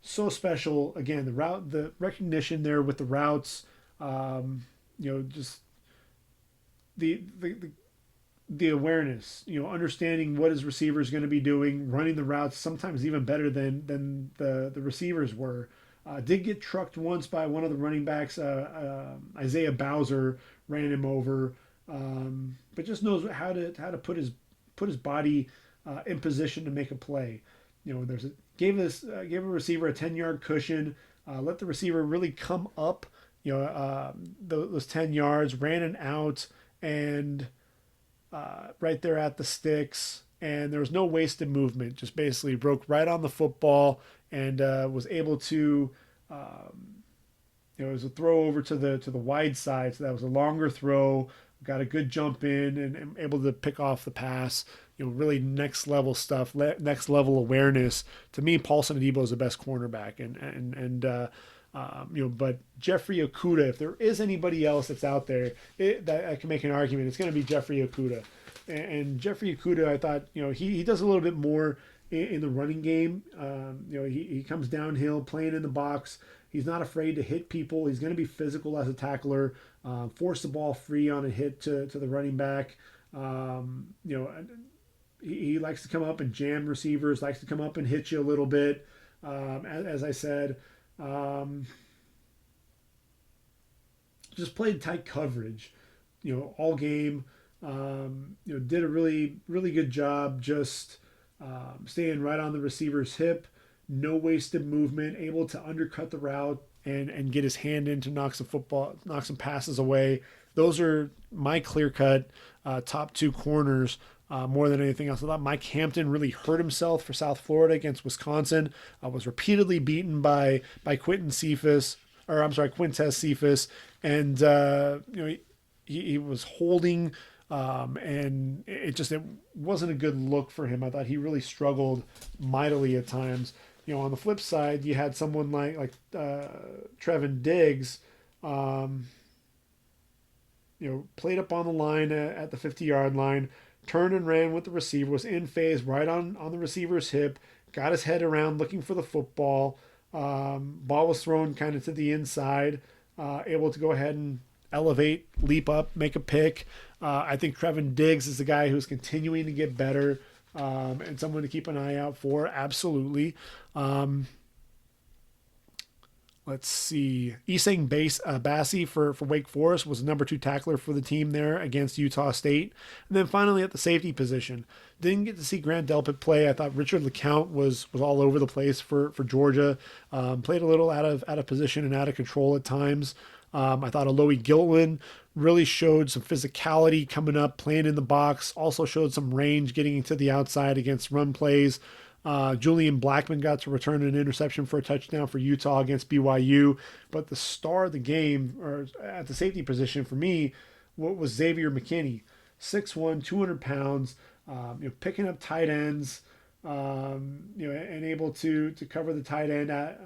[SPEAKER 1] so special, again, the recognition there with the routes, just the awareness, understanding what his receiver is going to be doing, running the routes sometimes even better than the receivers were. Did get trucked once by one of the running backs. Isaiah Bowser ran him over, but just knows how to put his body in position to make a play. Gave a receiver a 10-yard cushion, let the receiver really come up, those 10 yards, ran an out, and right there at the sticks, and there was no wasted movement. Just basically broke right on the football and was able to. It was a throw over to the wide side, so that was a longer throw. Got a good jump in and able to pick off the pass. Really next level stuff, next level awareness. To me, Paulson Adebo is the best cornerback, and But Jeffrey Okudah, if there is anybody else that's out there that I can make an argument, it's going to be Jeffrey Okudah. And Jeffrey Okudah, I thought, he does a little bit more in the running game. He comes downhill, playing in the box. He's not afraid to hit people. He's going to be physical as a tackler, force the ball free on a hit to the running back. He likes to come up and jam receivers, likes to come up and hit you a little bit. As I said, just played tight coverage, all game. Did a really, really good job just staying right on the receiver's hip, no wasted movement, able to undercut the route and get his hand in to knock some passes away. Those are my clear-cut top two corners more than anything else. I thought Mike Hampton really hurt himself for South Florida against Wisconsin. Was repeatedly beaten by Quintez Cephas, and he was holding. And it wasn't a good look for him. I thought he really struggled mightily at times. On the flip side, you had someone like Trevin Diggs, played up on the line at the 50-yard line, turned and ran with the receiver, was in phase right on the receiver's hip, got his head around looking for the football. Ball was thrown kind of to the inside, able to go ahead and elevate, leap up, make a pick. I think Trevin Diggs is the guy who's continuing to get better and someone to keep an eye out for. Absolutely. Let's see. Isang Bassi for Wake Forest was the number 2 tackler for the team there against Utah State. And then finally at the safety position, didn't get to see Grant Delpit play. I thought Richard LeCount was all over the place for Georgia. Played a little out of position and out of control at times. I thought Alohi Giltland really showed some physicality coming up, playing in the box, also showed some range getting into the outside against run plays. Julian Blackman got to return an interception for a touchdown for Utah against BYU. But the star of the game, or at the safety position for me, was Xavier McKinney. 6'1", 200 pounds, picking up tight ends, and able to cover the tight end at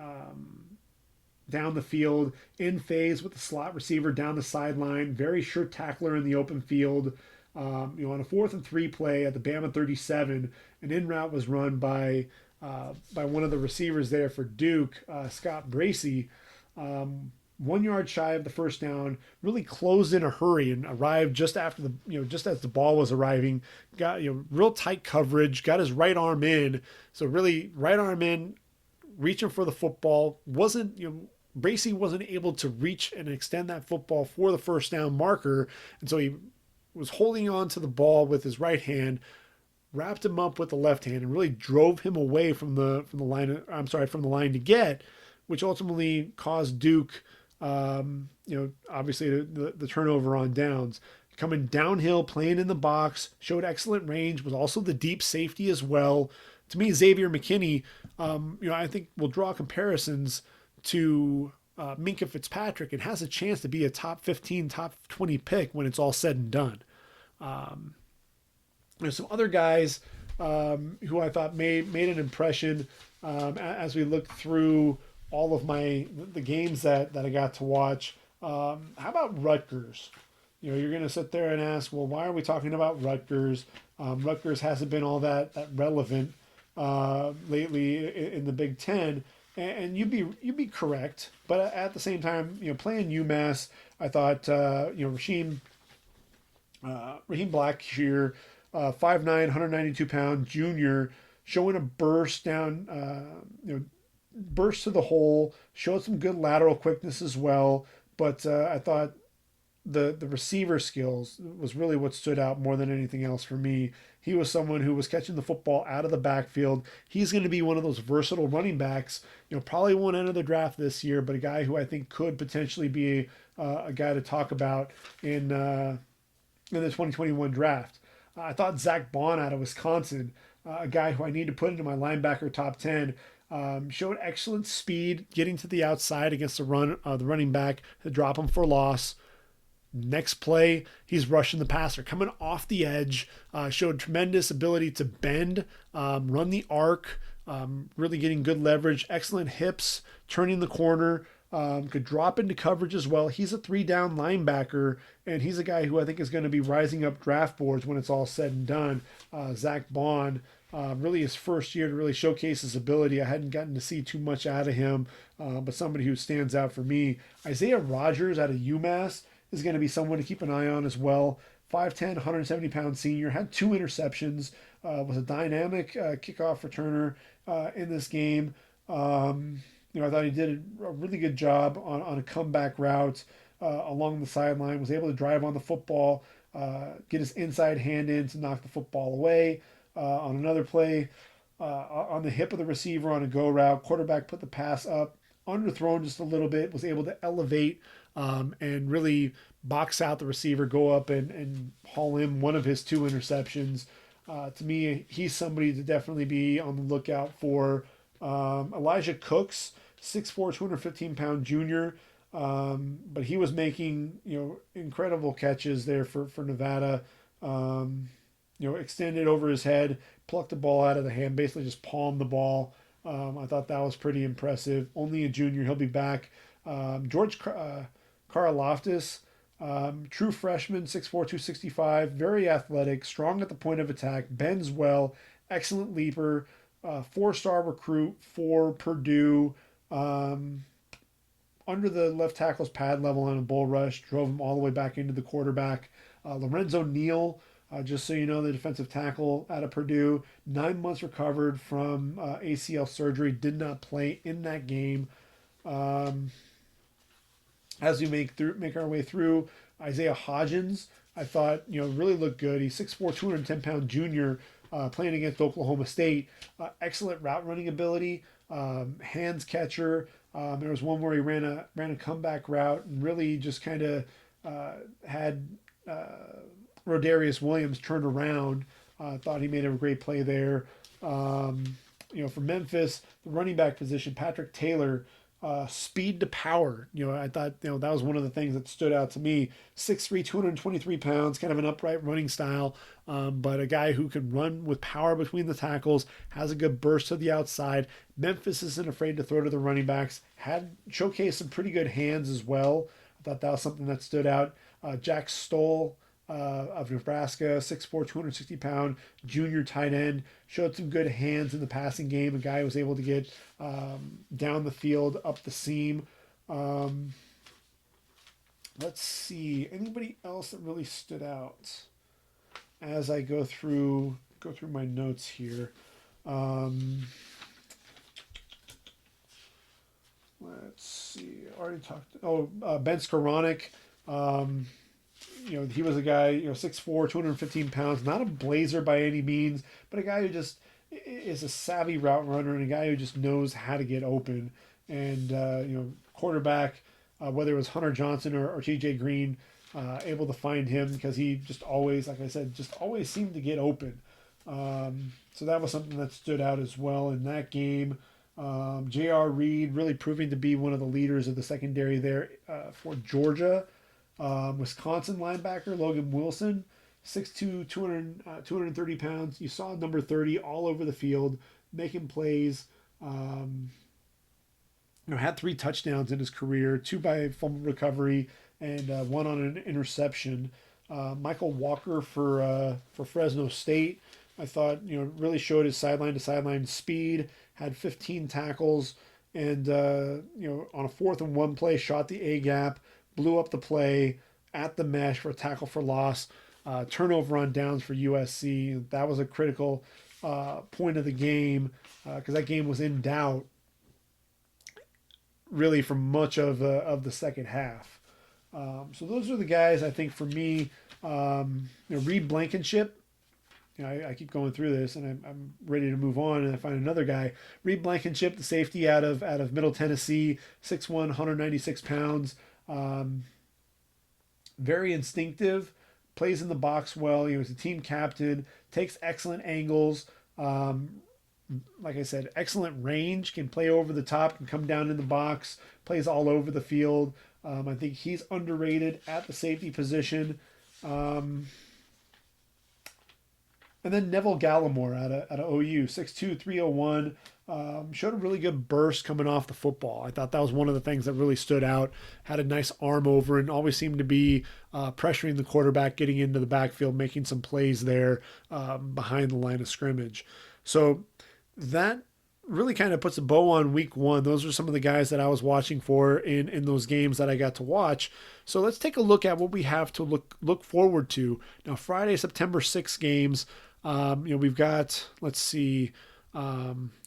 [SPEAKER 1] down the field, in phase with the slot receiver down the sideline, very sure tackler in the open field. On a 4th and 3 play at the Bama 37, an in route was run by one of the receivers there for Duke, Scott Bracey. 1 yard shy of the first down, really closed in a hurry and arrived just after just as the ball was arriving. Got real tight coverage, got his right arm in, so really right arm in, reaching for the football. Bracey wasn't able to reach and extend that football for the first down marker, and so he was holding on to the ball with his right hand, wrapped him up with the left hand, and really drove him away from the line to get, which ultimately caused Duke, obviously the turnover on downs. Coming downhill, playing in the box, showed excellent range, was also the deep safety as well. To me, Xavier McKinney, I think will draw comparisons to Minkah Fitzpatrick and has a chance to be a top 15, top 20 pick when it's all said and done. There's some other guys who I thought made an impression as we look through all of the games that I got to watch. How about Rutgers? You're going to sit there and ask, well, why are we talking about Rutgers? Rutgers hasn't been all that relevant lately in the Big Ten. And you'd be correct, but at the same time, playing UMass, I thought Raheem Blackshear, 5'9", 192-pound junior, showing a burst down, burst to the hole, showed some good lateral quickness as well. But I thought the receiver skills was really what stood out more than anything else for me. He was someone who was catching the football out of the backfield. He's going to be one of those versatile running backs. Probably won't enter the draft this year, but a guy who I think could potentially be a guy to talk about in the 2021 draft. I thought Zach Bond out of Wisconsin, a guy who I need to put into my linebacker top 10, showed excellent speed, getting to the outside against the running back to drop him for loss. Next play, he's rushing the passer, coming off the edge, showed tremendous ability to bend, run the arc, really getting good leverage, excellent hips, turning the corner, could drop into coverage as well. He's a 3-down linebacker, and he's a guy who I think is going to be rising up draft boards when it's all said and done. Zach Bond, really his first year to really showcase his ability. I hadn't gotten to see too much out of him, but somebody who stands out for me. Isaiah Rodgers out of UMass is going to be someone to keep an eye on as well. 5'10", 170-pound senior, had 2 interceptions, was a dynamic kickoff returner in this game. I thought he did a really good job on a comeback route along the sideline, was able to drive on the football, get his inside hand in to knock the football away. On another play, on the hip of the receiver on a go route, quarterback put the pass up, underthrown just a little bit, was able to elevate and really box out the receiver, go up and haul in one of his 2 interceptions. To me, he's somebody to definitely be on the lookout for. Elijah Cooks, 6'4", 215-pound junior, but he was making incredible catches there for Nevada. Extended over his head, plucked the ball out of the hand, basically just palmed the ball. I thought that was pretty impressive. Only a junior, he'll be back. George Karlaftis, true freshman, 6'4", 265, very athletic, strong at the point of attack, bends well, excellent leaper, 4-star recruit for Purdue. Under the left tackle's pad level on a bull rush, drove him all the way back into the quarterback. Lorenzo Neal, just so you know, the defensive tackle out of Purdue, 9 months recovered from ACL surgery, did not play in that game. As we make our way through, Isaiah Hodgins, I thought really looked good. He's 6'4", 210-pound junior, playing against Oklahoma State. Excellent route running ability, hands catcher. There was one where he ran a comeback route and really just kind of had Rodarius Williams turned around. Thought he made a great play there. For Memphis, the running back position, Patrick Taylor, speed to power. I thought that was one of the things that stood out to me. 6'3", 223 pounds, kind of an upright running style, but a guy who can run with power between the tackles, has a good burst to the outside. Memphis isn't afraid to throw to the running backs. Had showcased some pretty good hands as well. I thought that was something that stood out. Jack Stoll of Nebraska, 6'4", 260-pound junior tight end, showed some good hands in the passing game. A guy who was able to get down the field, up the seam. Let's see, anybody else that really stood out as I go through my notes here. Let's see, I already talked. Ben Skoranek. He was a guy, 6'4", 215 pounds, not a blazer by any means, but a guy who just is a savvy route runner and a guy who just knows how to get open. And, quarterback, whether it was Hunter Johnson or TJ Green, able to find him because he just always, like I said, just always seemed to get open. So that was something that stood out as well in that game. J.R. Reed really proving to be one of the leaders of the secondary there for Georgia. Wisconsin linebacker Logan Wilson, 6'2", 230 pounds. You saw number 30 all over the field, making plays. Had 3 touchdowns in his career, 2 by fumble recovery, and 1 on an interception. Michael Walker for Fresno State, I thought really showed his sideline to sideline speed. Had 15 tackles, and on a 4th and 1 play, shot the A gap. Blew up the play at the mesh for a tackle for loss, turnover on downs for USC. That was a critical point of the game because that game was in doubt really for much of the second half. So those are the guys I think for me. Reed Blankenship. I keep going through this and I'm ready to move on, and I find another guy. Reed Blankenship, the safety out of Middle Tennessee, 6'1", 196 pounds. Very instinctive, plays in the box well. He was a team captain, takes excellent angles. Like I said, excellent range, can play over the top, can come down in the box, plays all over the field. I think he's underrated at the safety position. And then Neville Gallimore out of OU, 6'2", 301. showed a really good burst coming off the football. I thought that was one of the things that really stood out. Had a nice arm over and always seemed to be pressuring the quarterback, getting into the backfield, making some plays there behind the line of scrimmage. So that really kind of puts a bow on week one. Those are some of the guys that I was watching for in those games that I got to watch. So let's take a look at what we have to look forward to. Now, Friday, September 6 games, we've got, let's see,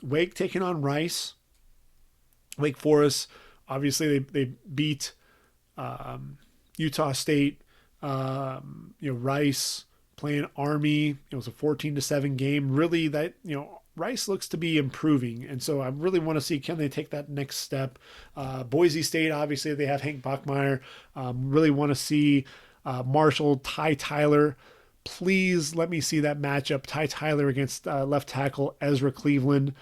[SPEAKER 1] Wake taking on Rice. Wake Forest, obviously they beat Utah State. Rice playing Army. It was a 14-7 game. Really, that Rice looks to be improving, and so I really want to see, can they take that next step. Boise State, obviously they have Hank Bachmeier. Really want to see Marshall, Ty Tyler. Please let me see that matchup. Ty Tyler against left tackle Ezra Cleveland.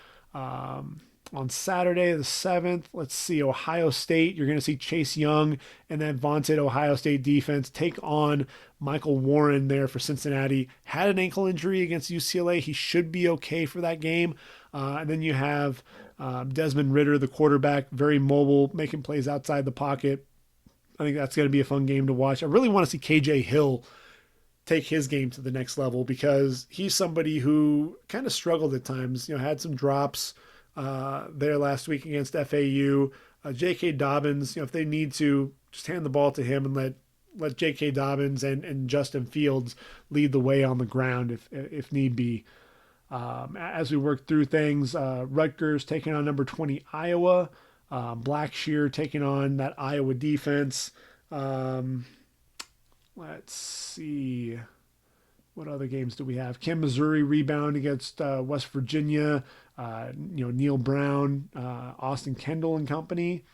[SPEAKER 1] On Saturday the 7th, let's see, Ohio State. You're going to see Chase Young and that vaunted Ohio State defense take on Michael Warren there for Cincinnati. Had an ankle injury against UCLA. He should be okay for that game. And then you have Desmond Ridder, the quarterback, very mobile, making plays outside the pocket. I think that's going to be a fun game to watch. I really want to see KJ Hill take his game to the next level because he's somebody who kind of struggled at times, had some drops there last week against FAU. J.K. Dobbins, if they need to, just hand the ball to him and let J.K. Dobbins and Justin Fields lead the way on the ground if need be. As we work through things, Rutgers taking on number 20 Iowa. Blackshear taking on that Iowa defense. Let's see. What other games do we have? Can Missouri rebound against West Virginia? Neil Brown, Austin Kendall and company.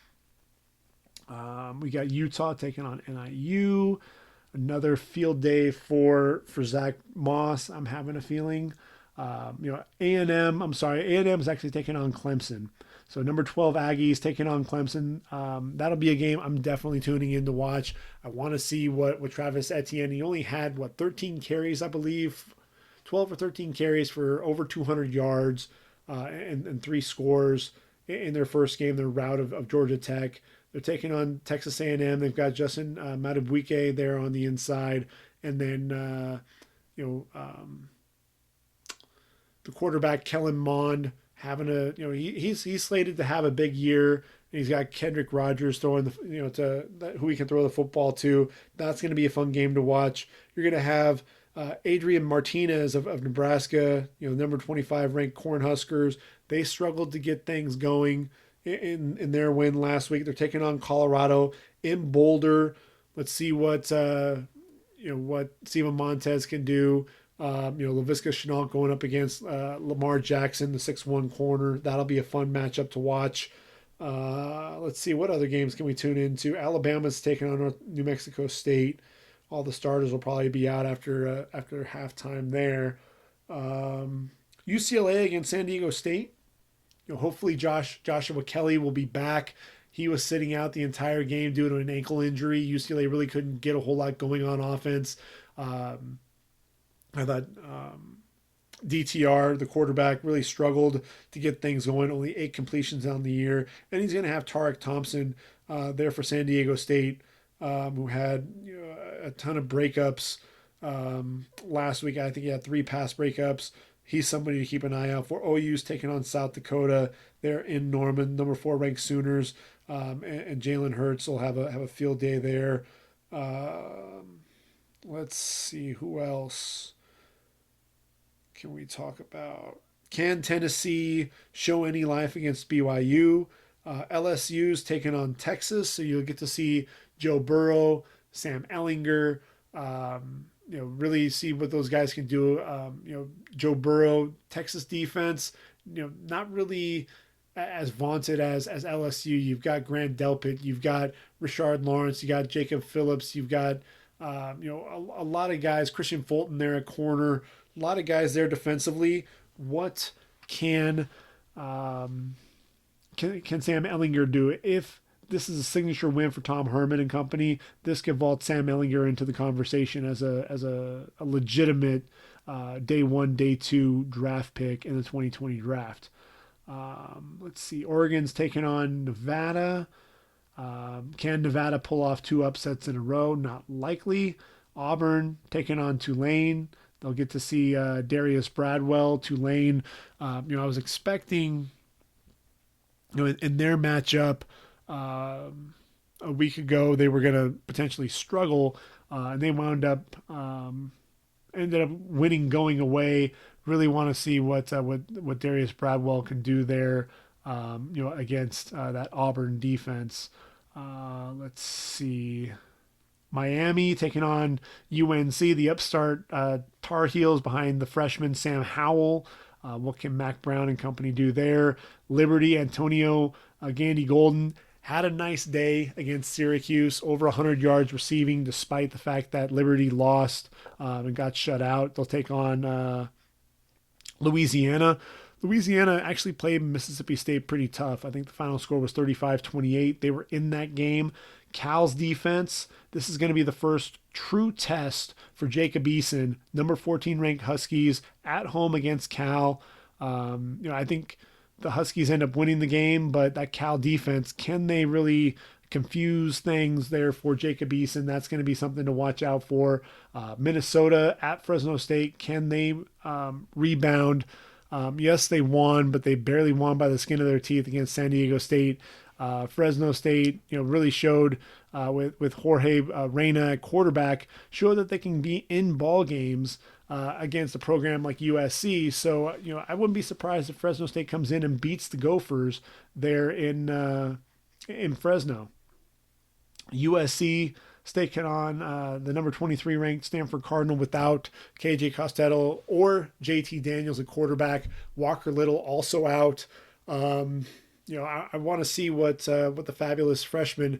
[SPEAKER 1] We got Utah taking on NIU. Another field day for Zach Moss, I'm having a feeling. A&M is actually taking on Clemson. So number 12 Aggies taking on Clemson. That'll be a game I'm definitely tuning in to watch. I want to see what Travis Etienne. He only had 13 carries, I believe, 12 or 13 carries for over 200 yards and 3 scores in their first game. Their rout of Georgia Tech. They're taking on Texas A&M. They've got Justin Madubuike there on the inside, and then the quarterback Kellen Mond. Having he's slated to have a big year. He's got Kendrick Rogers throwing who he can throw the football to. That's going to be a fun game to watch. You're going to have Adrian Martinez of Nebraska, number 25 ranked Cornhuskers. They struggled to get things going in their win last week. They're taking on Colorado in Boulder. Let's see what Steven Montez can do. Laviska Shenault going up against Lamar Jackson, the 6'1 corner. That'll be a fun matchup to watch. Let's see, what other games can we tune into? Alabama's taking on New Mexico State. All the starters will probably be out after halftime there. UCLA against San Diego State. Hopefully Joshua Kelly will be back. He was sitting out the entire game due to an ankle injury. UCLA really couldn't get a whole lot going on offense. I thought DTR, the quarterback, really struggled to get things going. Only 8 completions on the year. And he's going to have Tarek Thompson there for San Diego State, who had a ton of breakups last week. I think he had 3 pass breakups. He's somebody to keep an eye out for. OU's taking on South Dakota. They're in Norman, number 4 ranked Sooners. And Jalen Hurts will have a field day there. Let's see, who else can we talk about? Can Tennessee show any life against BYU? LSU's taking on Texas, so you'll get to see Joe Burrow, Sam Ehlinger, really see what those guys can do. Joe Burrow, Texas defense, not really as vaunted as LSU. You've got Grant Delpit, you've got Rashard Lawrence, you got Jacob Phillips, you've got a lot of guys, Christian Fulton there at corner, a lot of guys there defensively. What can Sam Ehlinger do? If this is a signature win for Tom Herman and company, this could vault Sam Ehlinger into the conversation as a legitimate day 1, day 2 draft pick in the 2020 draft. Let's see. Oregon's taking on Nevada. Can Nevada pull off 2 upsets in a row? Not likely. Auburn taking on Tulane. They'll get to see Darius Bradwell. Tulane, I was expecting, in their matchup a week ago, they were going to potentially struggle, and they wound up ended up winning going away. Really want to see what Darius Bradwell can do there, against that Auburn defense. Let's see. Miami taking on UNC, the upstart Tar Heels behind the freshman Sam Howell. What can Mac Brown and company do there? Liberty, Antonio Gandy Golden had a nice day against Syracuse, over 100 yards receiving, despite the fact that Liberty lost and got shut out. They'll take on Louisiana. Louisiana actually played Mississippi State pretty tough. I think the final score was 35-28. They were in that game. Cal's defense, this is going to be the first true test for Jacob Eason, number 14 ranked Huskies at home against Cal. I think the Huskies end up winning the game, but that Cal defense, can they really confuse things there for Jacob Eason? That's going to be something to watch out for. Minnesota at Fresno State, can they rebound? Yes, they won, but they barely won by the skin of their teeth against San Diego State. Fresno State, really showed with Jorge Reyna at quarterback, showed that they can be in ball games against a program like USC. So, I wouldn't be surprised if Fresno State comes in and beats the Gophers there in Fresno. USC taking on the number 23 ranked Stanford Cardinal without KJ Costello or JT Daniels at quarterback. Walker Little also out. I want to see what the fabulous freshman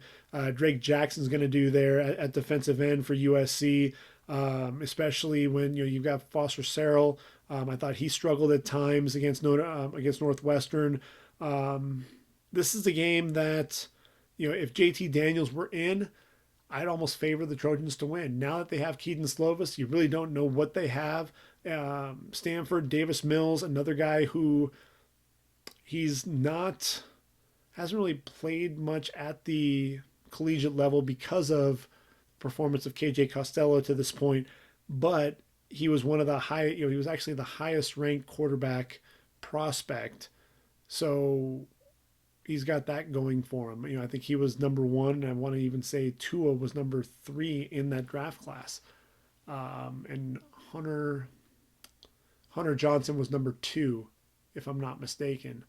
[SPEAKER 1] Drake Jackson's going to do there at defensive end for USC, especially when you've got Foster Sarrell. I thought he struggled at times against Northwestern. This is a game that if JT Daniels were in, I'd almost favor the Trojans to win. Now that they have Keaton Slovis, you really don't know what they have. Stanford, Davis Mills, another guy who hasn't really played much at the collegiate level because of performance of KJ Costello to this point, but he was one of the he was actually the highest ranked quarterback prospect. So he's got that going for him. I think he was number 1, and I want to even say Tua was number 3 in that draft class. And Hunter Johnson was number 2, if I'm not mistaken.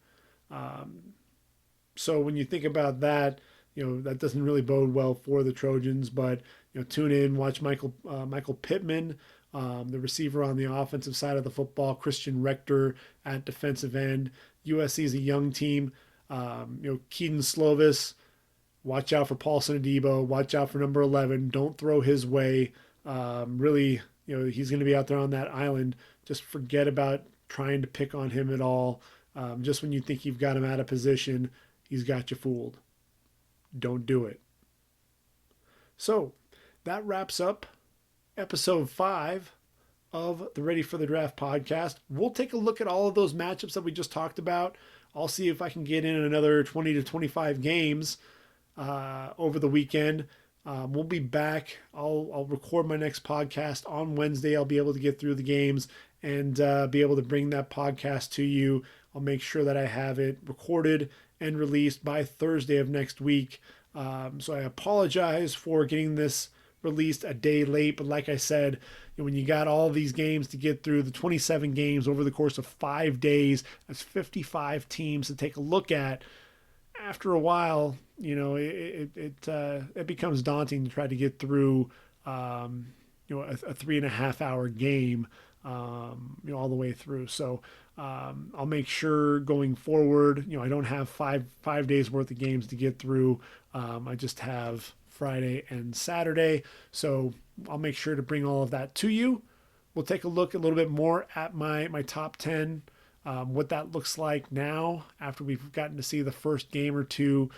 [SPEAKER 1] So when you think about that, that doesn't really bode well for the Trojans, but tune in, watch Michael Pittman, the receiver on the offensive side of the football, Christian Rector at defensive end. USC is a young team. Keaton Slovis, watch out for Paulson Adebo, watch out for number 11. Don't throw his way. Really, he's going to be out there on that island. Just forget about trying to pick on him at all. Just when you think you've got him out of position, he's got you fooled. Don't do it. So that wraps up episode 5 of the Ready for the Draft podcast. We'll take a look at all of those matchups that we just talked about. I'll see if I can get in another 20 to 25 games over the weekend. We'll be back. I'll record my next podcast on Wednesday. I'll be able to get through the games and be able to bring that podcast to you. I'll make sure that I have it recorded and released by Thursday of next week. So I apologize for getting this released a day late, but like I said, when you got all these games to get through, the 27 games over the course of 5 days, that's 55 teams to take a look at. After a while, it becomes daunting to try to get through, a 3.5 hour game, all the way through. So I'll make sure going forward, I don't have five days worth of games to get through. I just have Friday and Saturday. So I'll make sure to bring all of that to you. We'll take a look a little bit more at my top 10, what that looks like now after we've gotten to see the first game or two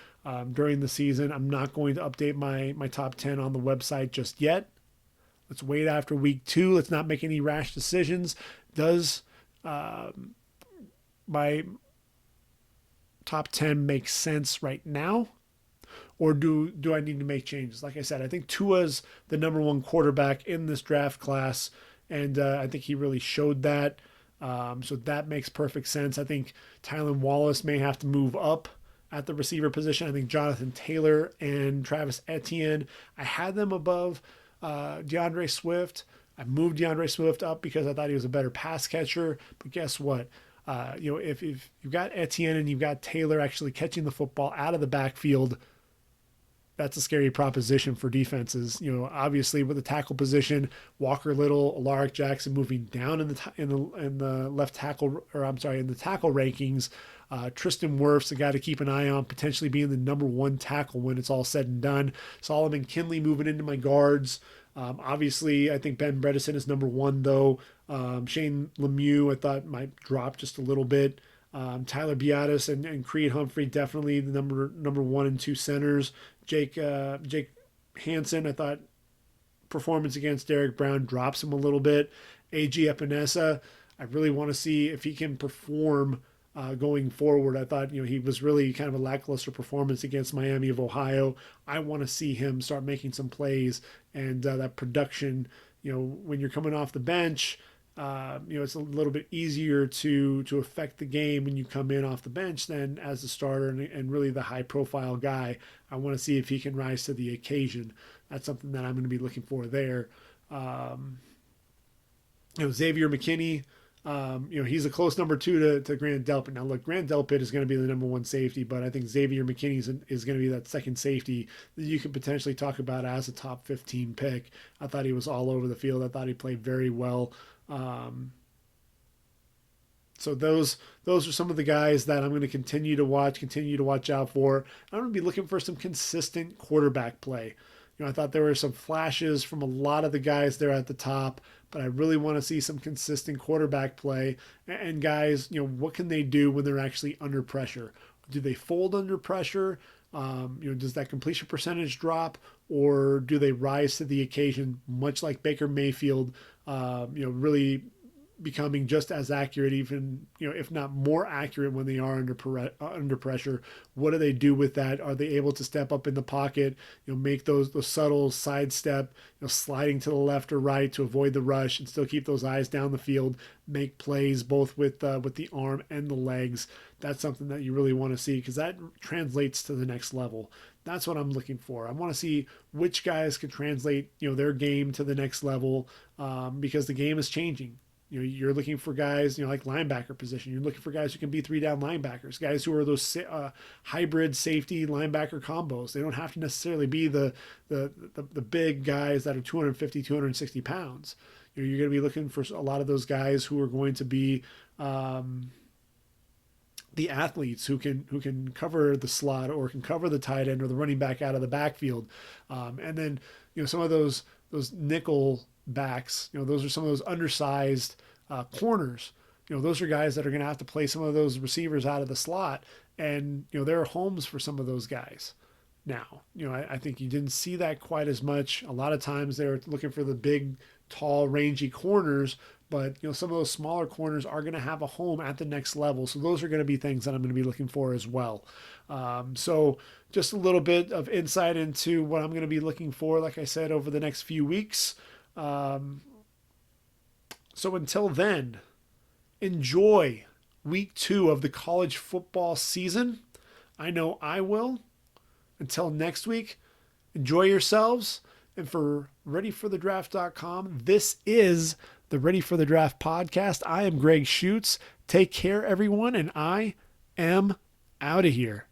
[SPEAKER 1] during the season. I'm not going to update my top 10 on the website just yet. Let's wait after week 2. Let's not make any rash decisions. Does my top 10 makes sense right now? Or do I need to make changes? Like I said, I think Tua's the number one quarterback in this draft class, and I think he really showed that. So that makes perfect sense. I think Tylan Wallace may have to move up at the receiver position. I think Jonathan Taylor and Travis Etienne, I had them above DeAndre Swift. I moved DeAndre Swift up because I thought he was a better pass catcher. But guess what? If you've got Etienne and you've got Taylor actually catching the football out of the backfield, that's a scary proposition for defenses. Obviously with the tackle position, Walker Little, Alaric Jackson moving down in the left tackle, or I'm sorry, in the tackle rankings. Tristan Wirfs, a guy to keep an eye on, potentially being the number one tackle when it's all said and done. Solomon Kinley moving into my guards. Obviously, I think Ben Bredesen is number one, though. Shane Lemieux, I thought might drop just a little bit. Tyler Biadasz and Creed Humphrey, definitely the number 1 and 2 centers. Jake Hansen, I thought performance against Derek Brown drops him a little bit. A.G. Epinesa, I really want to see if he can perform going forward. I thought he was really kind of a lackluster performance against Miami of Ohio. I want to see him start making some plays, and that production, when you're coming off the bench, it's a little bit easier to affect the game when you come in off the bench than as the starter and really the high profile guy. I want to see if he can rise to the occasion. That's something that I'm going to be looking for there. Xavier McKinney, he's a close number 2 to Grant Delpit. Now look, Grant Delpit is going to be the number 1 safety, but I think Xavier McKinney is going to be that second safety that you could potentially talk about as a top 15 pick. I thought he was all over the field. I thought he played very well. So those are some of the guys that I'm going to continue to watch out for. I'm going to be looking for some consistent quarterback play. I thought there were some flashes from a lot of the guys there at the top, but I really want to see some consistent quarterback play. And guys, what can they do when they're actually under pressure? Do they fold under pressure? Does that completion percentage drop, or do they rise to the occasion, much like Baker Mayfield, really becoming just as accurate, even, if not more accurate when they are under pressure? What do they do with that? Are they able to step up in the pocket, make those subtle sidestep, sliding to the left or right to avoid the rush and still keep those eyes down the field, make plays both with the arm and the legs? That's something that you really want to see, because that translates to the next level. That's what I'm looking for. I want to see which guys can translate, their game to the next level, because the game is changing. You're looking for guys, like linebacker position. You're looking for guys who can be 3-down linebackers, guys who are those hybrid safety linebacker combos. They don't have to necessarily be the big guys that are 250, 260 pounds. You're going to be looking for a lot of those guys who are going to be the athletes who can cover the slot or can cover the tight end or the running back out of the backfield. And then, some of those nickel backs, those are some of those undersized corners. Those are guys that are going to have to play some of those receivers out of the slot, and there are homes for some of those guys. Now, I think you didn't see that quite as much. A lot of times they're looking for the big, tall, rangy corners, but some of those smaller corners are going to have a home at the next level. So those are going to be things that I'm going to be looking for as well. So just a little bit of insight into what I'm going to be looking for, like I said, over the next few weeks. So until then, enjoy week 2 of the college football season. I know I will. Until next week, enjoy yourselves. And for ReadyForTheDraft.com, this is the Ready for the Draft podcast. I am Gregg Schutze. Take care, everyone, and I am out of here.